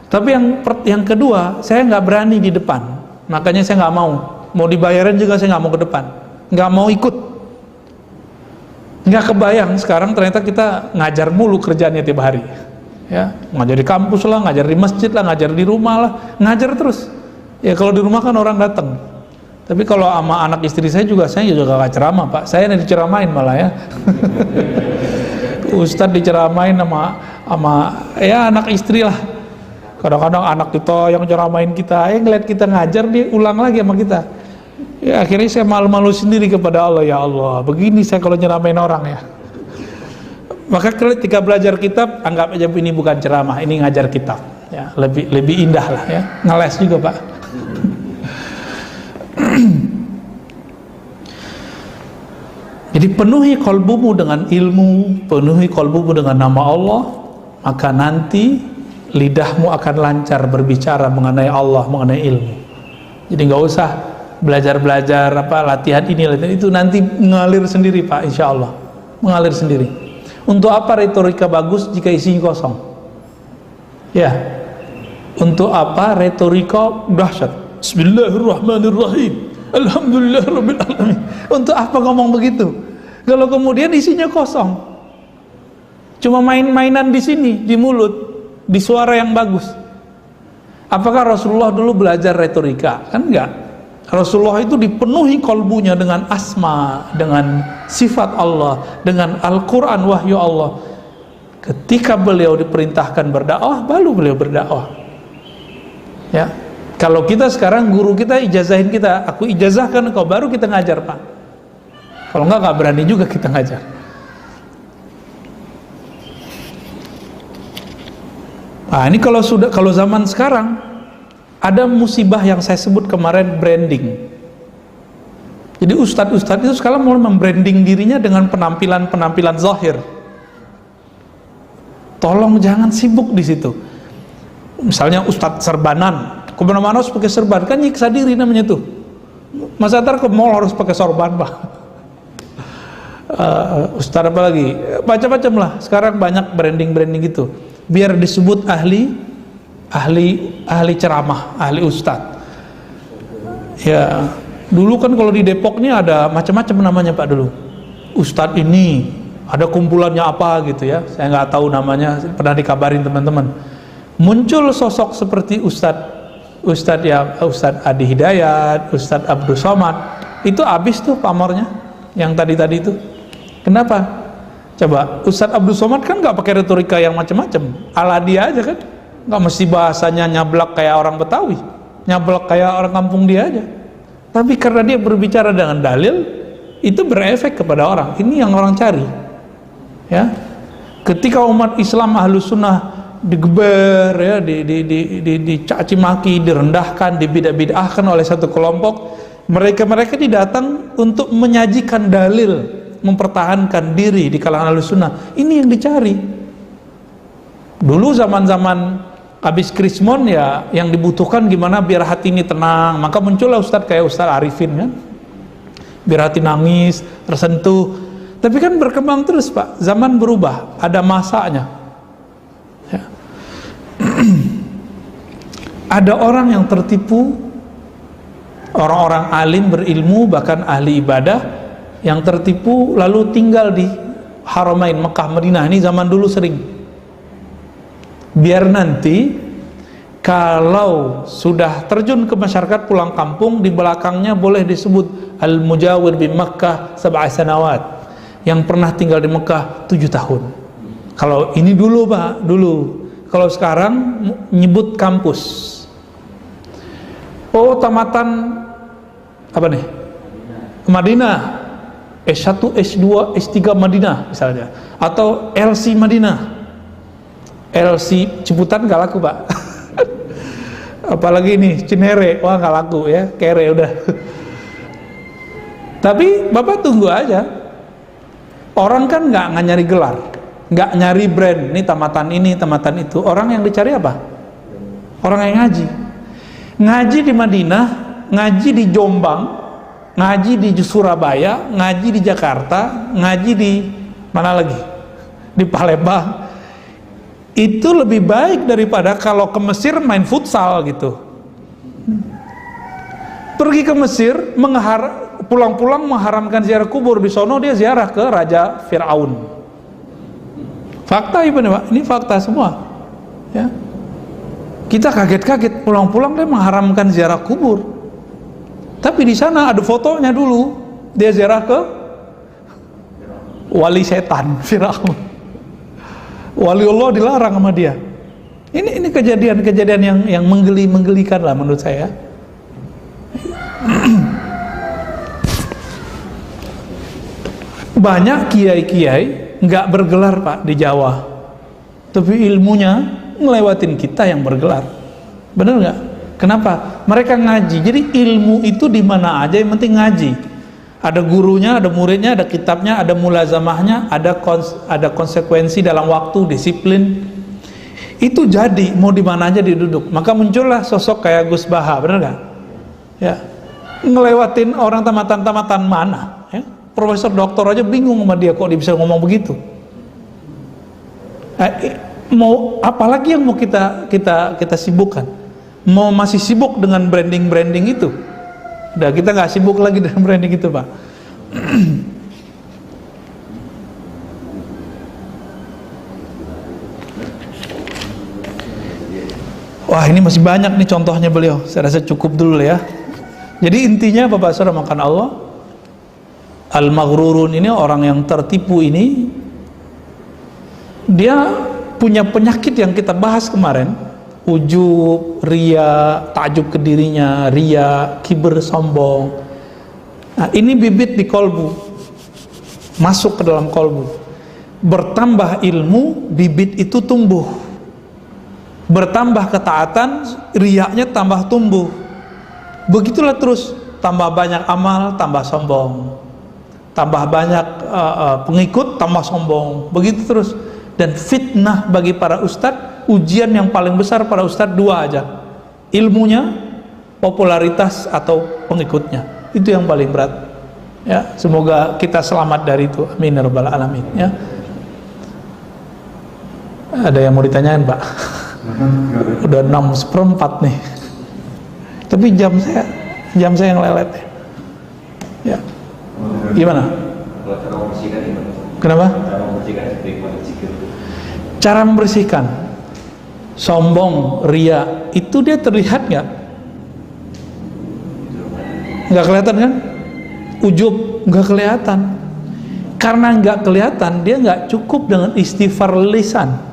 Tapi yang kedua, saya nggak berani di depan, makanya saya nggak mau dibayarin juga saya nggak mau ke depan, nggak mau ikut. Nggak kebayang sekarang ternyata kita ngajar mulu kerjaannya tiap hari, ya, ngajar di kampus lah, ngajar di masjid lah, ngajar di rumah lah, ngajar terus. Ya kalau di rumah kan orang datang. Tapi kalau sama anak istri saya juga nggak ceramah Pak, saya yang diceramain malah ya. Ustadz diceramain sama ya anak istri lah. Kadang-kadang anak kita yang ceramain kita, ngeliat kita ngajar, dia ulang lagi sama kita. Ya akhirnya saya malu-malu sendiri kepada Allah, ya Allah, begini saya kalau nyeramain orang ya. Maka ketika belajar kitab, anggap aja ini bukan ceramah, ini ngajar kitab. Ya, lebih indah lah ya, ngeles juga Pak. Jadi penuhi kolbumu dengan ilmu, penuhi kolbumu dengan nama Allah, maka nanti lidahmu akan lancar berbicara mengenai Allah, mengenai ilmu. Jadi nggak usah belajar latihan ini, latihan itu, nanti mengalir sendiri Pak, insya Allah mengalir sendiri. Untuk apa retorika bagus jika isinya kosong? Ya, untuk apa retorika dahsyat? Bismillahirrahmanirrahim, Alhamdulillahirabbil alamin. Untuk apa ngomong begitu? Kalau kemudian isinya kosong, cuma main-mainan di sini, di mulut, di suara yang bagus, Apakah Rasulullah dulu belajar retorika? Kan enggak. Rasulullah itu dipenuhi kolbunya dengan asma, dengan sifat Allah, dengan Al-Quran wahyu Allah. Ketika beliau diperintahkan berdakwah, baru beliau berdakwah. Ya, kalau kita sekarang guru kita ijazahin kita, aku ijazahkan engkau, baru kita ngajar Pak. Kalau enggak berani juga kita ngajar. Nah ini kalau zaman sekarang ada musibah yang saya sebut kemarin, branding. Jadi ustadz-ustadz itu sekarang mulai membranding dirinya dengan penampilan zahir. Tolong jangan sibuk di situ. Misalnya ustadz serbanan, kemana-mana harus pakai serban, kan nyiksa diri namanya tuh. Masa ntar ke mall harus pakai sorban Pak. Ustadz apa lagi? Macam-macam lah. Sekarang banyak branding gitu. Biar disebut ahli ceramah, ahli ustadz. Ya, dulu kan kalau di Depok nih ada macam-macam namanya Pak dulu. Ustadz ini ada kumpulannya apa gitu ya. Saya nggak tahu namanya, pernah dikabarin teman-teman. Muncul sosok seperti Ustadz Adi Hidayat, Ustadz Abdul Somad. Itu habis tuh pamornya yang tadi itu. Kenapa? Coba, Ustadz Abdul Somad kan nggak pakai retorika yang macam-macam, ala dia aja kan, nggak mesti bahasanya nyablak kayak orang Betawi, nyablak kayak orang kampung dia aja. Tapi karena dia berbicara dengan dalil, itu berefek kepada orang. Ini yang orang cari. Ya, ketika umat Islam Ahlus Sunnah digeber, ya, dicaci maki, direndahkan, dibidah-bidahkan oleh satu kelompok, mereka didatang untuk menyajikan dalil, mempertahankan diri di kalangan Ahlus Sunnah. Ini yang dicari. Dulu zaman-zaman habis Krismon ya, yang dibutuhkan gimana biar hati ini tenang, maka muncullah ustadz kayak Ustadz Arifin kan, biar hati nangis, tersentuh. Tapi kan berkembang terus Pak, zaman berubah, ada masanya ya. Ada orang yang tertipu, orang-orang alim berilmu, bahkan ahli ibadah, yang tertipu lalu tinggal di Haramain Mekah Madinah. Ini zaman dulu sering. Biar nanti kalau sudah terjun ke masyarakat pulang kampung, di belakangnya boleh disebut Al-Mujawir bi Makkah sab'a sanawat, yang pernah tinggal di Mekah 7 tahun. Kalau ini dulu Pak, dulu. Kalau sekarang nyebut kampus. Oh, tamatan apa nih? Madinah. S1, S2, S3 Madinah misalnya, atau LC Madinah. LC Ciputan gak laku Pak. Apalagi nih Cinere, wah gak laku ya, kere udah. Tapi Bapak tunggu aja, orang kan nggak nyari gelar, nggak nyari brand, ini tamatan itu. Orang yang dicari apa? Orang yang ngaji di Madinah, ngaji di Jombang, ngaji di Surabaya, ngaji di Jakarta, ngaji di mana lagi? Di Palembang. Itu lebih baik daripada kalau ke Mesir main futsal gitu. Pergi ke Mesir, pulang-pulang mengharamkan ziarah kubur, di sono dia ziarah ke Raja Fir'aun. Fakta ini Pak, ini fakta semua. Ya. Kita kaget-kaget, pulang-pulang dia mengharamkan ziarah kubur. Tapi di sana ada fotonya dulu, dia ziarah ke wali setan Firaun. Wali Allah dilarang sama dia. Ini kejadian yang menggelikan lah menurut saya. Banyak kiai-kiai nggak bergelar Pak di Jawa, tapi ilmunya ngelewatin kita yang bergelar. Bener nggak? Kenapa? Mereka ngaji. Jadi ilmu itu di mana aja yang penting ngaji. Ada gurunya, ada muridnya, ada kitabnya, ada mulazamahnya, ada konsekuensi dalam waktu, disiplin. Itu jadi mau di mana aja diduduk. Maka muncullah sosok kayak Gus Baha, benar nggak? Ya, ngelewatin orang tamatan mana? Ya? Profesor doktor aja bingung sama dia, kok dia bisa ngomong begitu. Mau apalagi yang mau kita sibukkan? Mau masih sibuk dengan branding itu? Udah, kita nggak sibuk lagi dengan branding itu Pak. Wah, ini masih banyak nih contohnya beliau. Saya rasa cukup dulu ya. Jadi intinya Bapak Saudara makan Allah, al-maghrurun ini, orang yang tertipu ini, dia punya penyakit yang kita bahas kemarin, ujub, ria, takjub ke dirinya, ria, kibir, sombong. Nah, ini bibit di kolbu, masuk ke dalam kolbu. Bertambah ilmu, bibit itu tumbuh. Bertambah ketaatan, riaknya tambah tumbuh. Begitulah terus, tambah banyak amal, tambah sombong. Tambah banyak pengikut, tambah sombong. Begitu terus. Dan fitnah bagi para ustadz, ujian yang paling besar para ustadz dua aja, ilmunya, popularitas atau pengikutnya. Itu yang paling berat. Ya, semoga kita selamat dari itu. Amin ya rabbal alamin. Ya. Ada yang mau ditanyain, Pak? Udah 6:04 nih. Tapi jam saya yang lelet. Ya. Gimana? Kenapa? Cara membersihkan sombong, ria, itu dia terlihat nggak? Nggak kelihatan kan? Ujub nggak kelihatan. Karena nggak kelihatan, dia nggak cukup dengan istighfar lisan.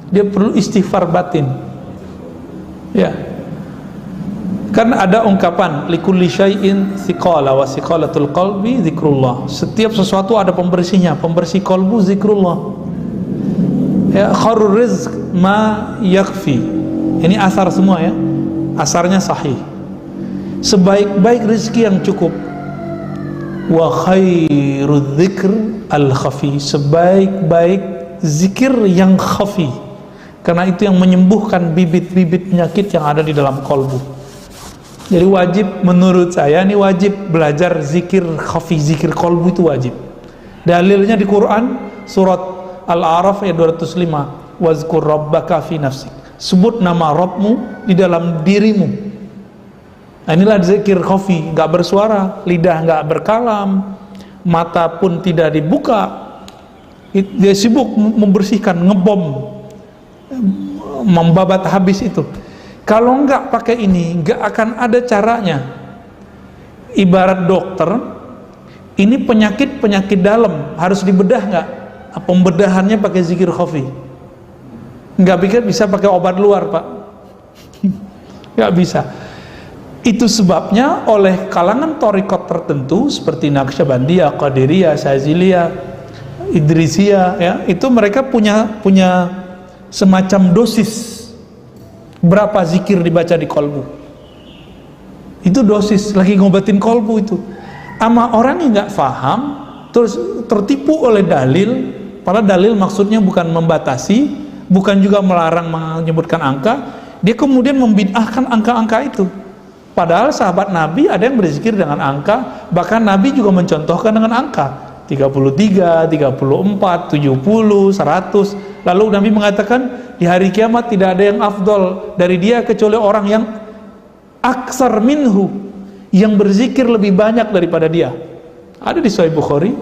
Dia perlu istighfar batin. Ya. Kan ada ungkapan likulli syai'in thiqala wa thiqalatul qalbi zikrullah. Setiap sesuatu ada pembersihnya, pembersih kolbu zikrullah. Ya, kharur rizq ma yakfi. Ini asar semua ya. Asarnya sahih. Sebaik-baik rezeki yang cukup. Wa khairudz dzikr al khafi. Sebaik-baik zikir yang khafi. Karena itu yang menyembuhkan bibit-bibit penyakit yang ada di dalam kolbu. Jadi wajib, menurut saya ini wajib belajar zikir khafi, zikir kolbu itu wajib. Dalilnya di Quran surat Al-A'raf ayat 205, wazkur rabbaka fi nafsik. Sebut nama Rabbmu di dalam dirimu. Nah, inilah zikir khafi, nggak bersuara, lidah nggak berkalam, mata pun tidak dibuka. Dia sibuk membersihkan, ngebom, membabat habis itu. Kalau nggak pakai ini, nggak akan ada caranya. Ibarat dokter, ini penyakit dalam harus dibedah nggak? Pembedahannya pakai zikir khafi. Nggak pikir bisa pakai obat luar, Pak. Nggak bisa. Itu sebabnya oleh kalangan thariqat tertentu seperti Naqsyabandiyah, Qadiriyah, Syadziliyah, Idrisiyah, ya, itu mereka punya semacam dosis berapa zikir dibaca di kolbu. Itu dosis, lagi ngobatin kolbu itu. Ama orang yang nggak paham terus tertipu oleh dalil, padahal dalil maksudnya bukan membatasi, bukan juga melarang menyebutkan angka, dia kemudian membid'ahkan angka-angka itu. Padahal sahabat Nabi ada yang berzikir dengan angka, bahkan Nabi juga mencontohkan dengan angka 33, 34, 70, 100. Lalu Nabi mengatakan di hari kiamat tidak ada yang afdol dari dia kecuali orang yang aksar minhu, yang berzikir lebih banyak daripada dia. Ada di Sahih Bukhari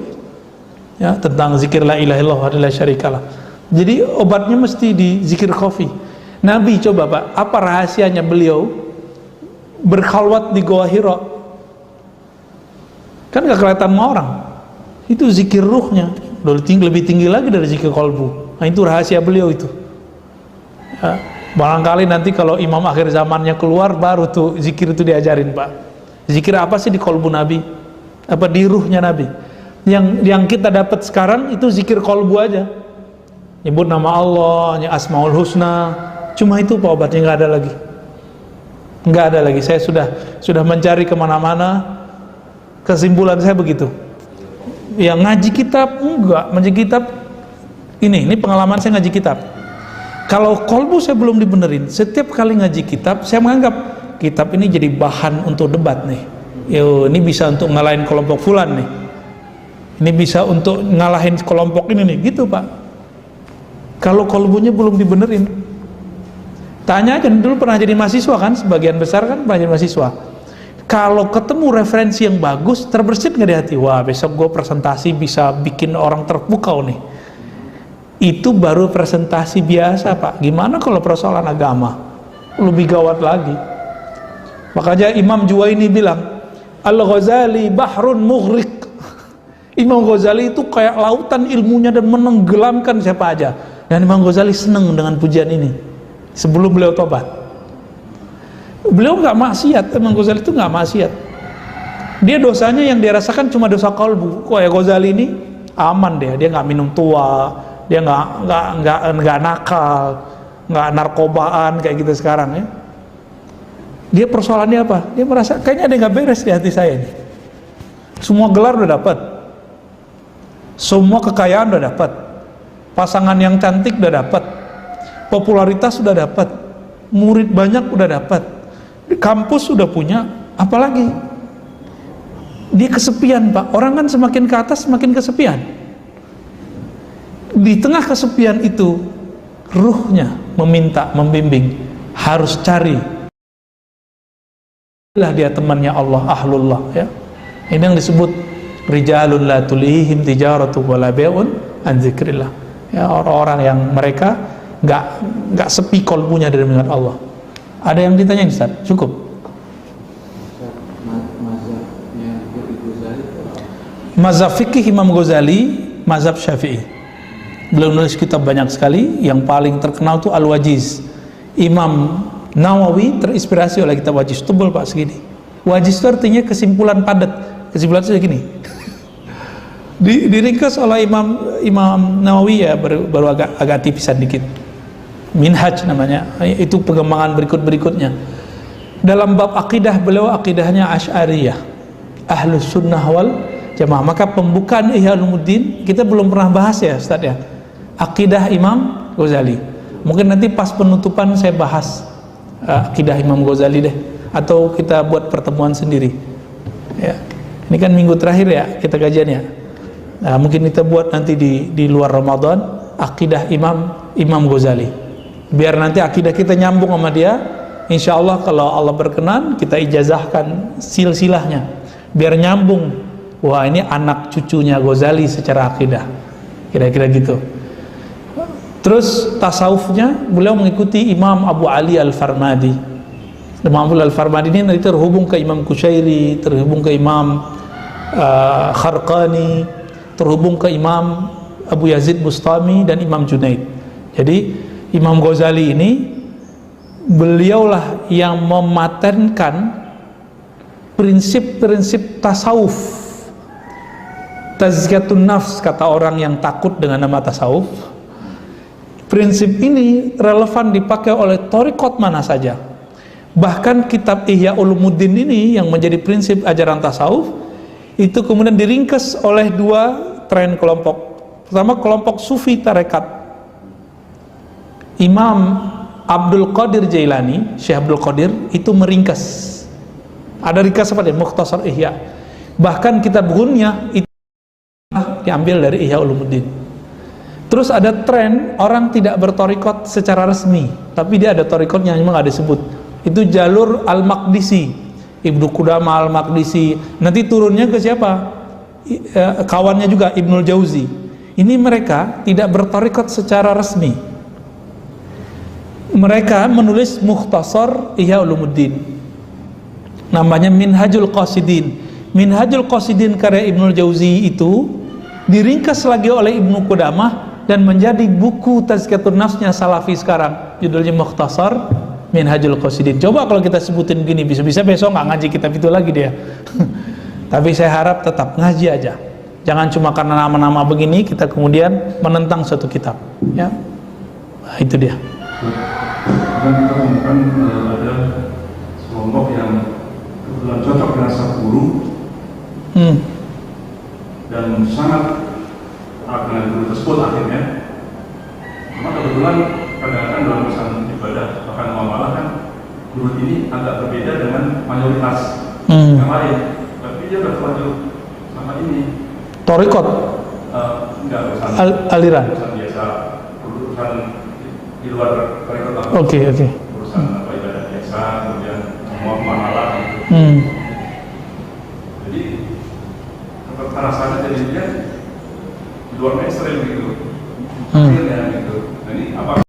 ya, tentang zikir la ilaha illallah wa la syarikalah. Jadi obatnya mesti di zikir khafi. Nabi, coba Pak, apa rahasianya beliau berkhalwat di Gua Hira? Kan gak kelihatan sama orang. Itu zikir ruhnya lebih tinggi lagi dari zikir kolbu. Nah, itu rahasia beliau itu ya. Barangkali nanti kalau imam akhir zamannya keluar, baru tuh zikir itu diajarin, Pak. Zikir apa sih di kolbu Nabi? Apa di ruhnya Nabi? Yang kita dapat sekarang itu zikir kolbu aja, nyebut nama Allah, Asmaul Husna. Cuma itu Pak obatnya, nggak ada lagi. Nggak ada lagi. Saya sudah mencari kemana-mana, kesimpulan saya begitu. Yang ngaji kitab enggak, ngaji kitab ini pengalaman saya ngaji kitab. Kalau kolbu saya belum dibenerin, setiap kali ngaji kitab saya menganggap kitab ini jadi bahan untuk debat nih. Yo, ini bisa untuk ngalahin kelompok fulan nih. Ini bisa untuk ngalahin kelompok ini nih, gitu Pak. Kalau kolbunya belum dibenerin, tanya aja, dulu pernah jadi mahasiswa kan, sebagian besar kan pernah jadi mahasiswa. Kalau ketemu referensi yang bagus, terbersit nggak di hati? Wah, besok gue presentasi bisa bikin orang terpukau nih. Itu baru presentasi biasa Pak. Gimana kalau persoalan agama? lebih gawat lagi. Makanya Imam Juwaini bilang, Al-Ghazali bahrun mughriq. Imam Ghazali itu kayak lautan ilmunya dan menenggelamkan siapa aja. Dan Imam Ghazali senang dengan pujian ini sebelum beliau tobat. Beliau nggak maksiat, Imam Ghazali itu nggak maksiat. Dia dosanya yang dia rasakan cuma dosa kalbu. Kok ya Ghazali ini aman dia nggak minum tua, dia nggak nakal, nggak narkobaan kayak gitu sekarang ya. Dia persoalannya apa? Dia merasa kayaknya ada yang nggak beres di hati saya ini. Semua gelar udah dapat, semua kekayaan udah dapat, pasangan yang cantik udah dapat, popularitas udah dapat, murid banyak udah dapat, di kampus udah punya, apalagi? Dia kesepian, Pak. Orang kan semakin ke atas semakin kesepian. Di tengah kesepian itu, ruhnya meminta, membimbing, harus cari. Lah dia temannya Allah, ahlullah ya. Ini yang disebut rijalun la tulihim tijaratu wala bai'un an dzikrillah. Ya, orang-orang yang mereka enggak sepi kalbunya dari mengingat Allah. Ada yang ditanya Ustaz? Cukup. Mazhab fikih Imam Ghazali, mazhab Syafi'i. Beliau nulis kitab banyak sekali, yang paling terkenal itu Al-Wajiz. Imam Nawawi terinspirasi oleh kitab Wajiz, tebal Pak segini. Wajiz itu artinya kesimpulan padat. Kesimpulan itu segini. Diringkas oleh Imam Nawawi ya, baru agak tipisan dikit. Minhaj namanya. Itu pengembangan berikutnya. Dalam bab akidah beliau akidahnya Asy'ariyah, Ahlus Sunnah wal Jamaah. Maka pembukaan Ihya Ulumuddin kita belum pernah bahas ya Ustaz ya. Akidah Imam Ghazali. Mungkin nanti pas penutupan saya bahas akidah Imam Ghazali deh, atau kita buat pertemuan sendiri ya. Ini kan minggu terakhir ya kita kajian ya. Nah, mungkin kita buat nanti di luar Ramadan akidah Imam Ghazali, biar nanti akidah kita nyambung sama dia. Insya Allah kalau Allah berkenan kita ijazahkan silsilahnya biar nyambung. Wah, ini anak cucunya Ghazali secara akidah, kira-kira gitu. Terus tasawufnya beliau mengikuti Imam Abu Ali Al-Farmadi. Imam Abu Ali Al-Farmadi ini nanti terhubung ke Imam Kushairi, terhubung ke Imam Kharqani, terhubung ke Imam Abu Yazid Bustami dan Imam Junaid. Jadi Imam Ghazali ini beliaulah yang mematenkan prinsip-prinsip tasawuf, tazkiyatun nafs kata orang yang takut dengan nama tasawuf. Prinsip ini relevan dipakai oleh thariqat mana saja. Bahkan kitab Ihya Ulumuddin ini yang menjadi prinsip ajaran tasawuf itu kemudian diringkas oleh dua tren kelompok. Pertama kelompok sufi tarekat. Imam Abdul Qadir Jailani, Syekh Abdul Qadir itu meringkas. Ada ringkas apa dia? Mukhtasar Ihya. Bahkan kitab Ghunyah itu diambil dari Ihya Ulumuddin. Terus ada tren orang tidak bertorikot secara resmi, tapi dia ada torikotnya, memang nggak disebut. Itu jalur Al-Maqdisi, Ibnu Qudamah Al-Maqdisi. Nanti turunnya ke siapa? Kawannya juga Ibnul Jauzi. Ini mereka tidak bertorikot secara resmi. Mereka menulis Mukhtasar Ihya Ulumuddin, namanya Minhajul Qasidin. Minhajul Qasidin karya Ibnul Jauzi itu diringkas lagi oleh Ibnu Qudamah dan menjadi buku tazkiyatun nafsnya Salafi sekarang, judulnya Mukhtasar Minhajul Qasidin. Coba kalau kita sebutin gini, bisa-bisa besok nggak ngaji kitab itu lagi dia. Tapi saya harap tetap ngaji aja, jangan cuma karena nama-nama begini kita kemudian menentang suatu kitab ya. Nah, itu dia. Kita temukan ada kelompok yang kebetulan cocok dengan sang guru dan sangat dengan guru tersebut akhirnya. Cuma kebetulan kadang-kadang dalam urusan ibadah bahkan muamalah kan guru ini agak berbeda dengan mayoritas yang lain, tapi dia berlanjut sama ini torikot enggak urusan aliran urusan biasa, urusan di luar torikot. Oke. Urusan apa ibadah biasa, kemudian muamalah gitu. Jadi rasanya jadinya di luar mainstream gitu, akhirnya gitu. Nah, ini apa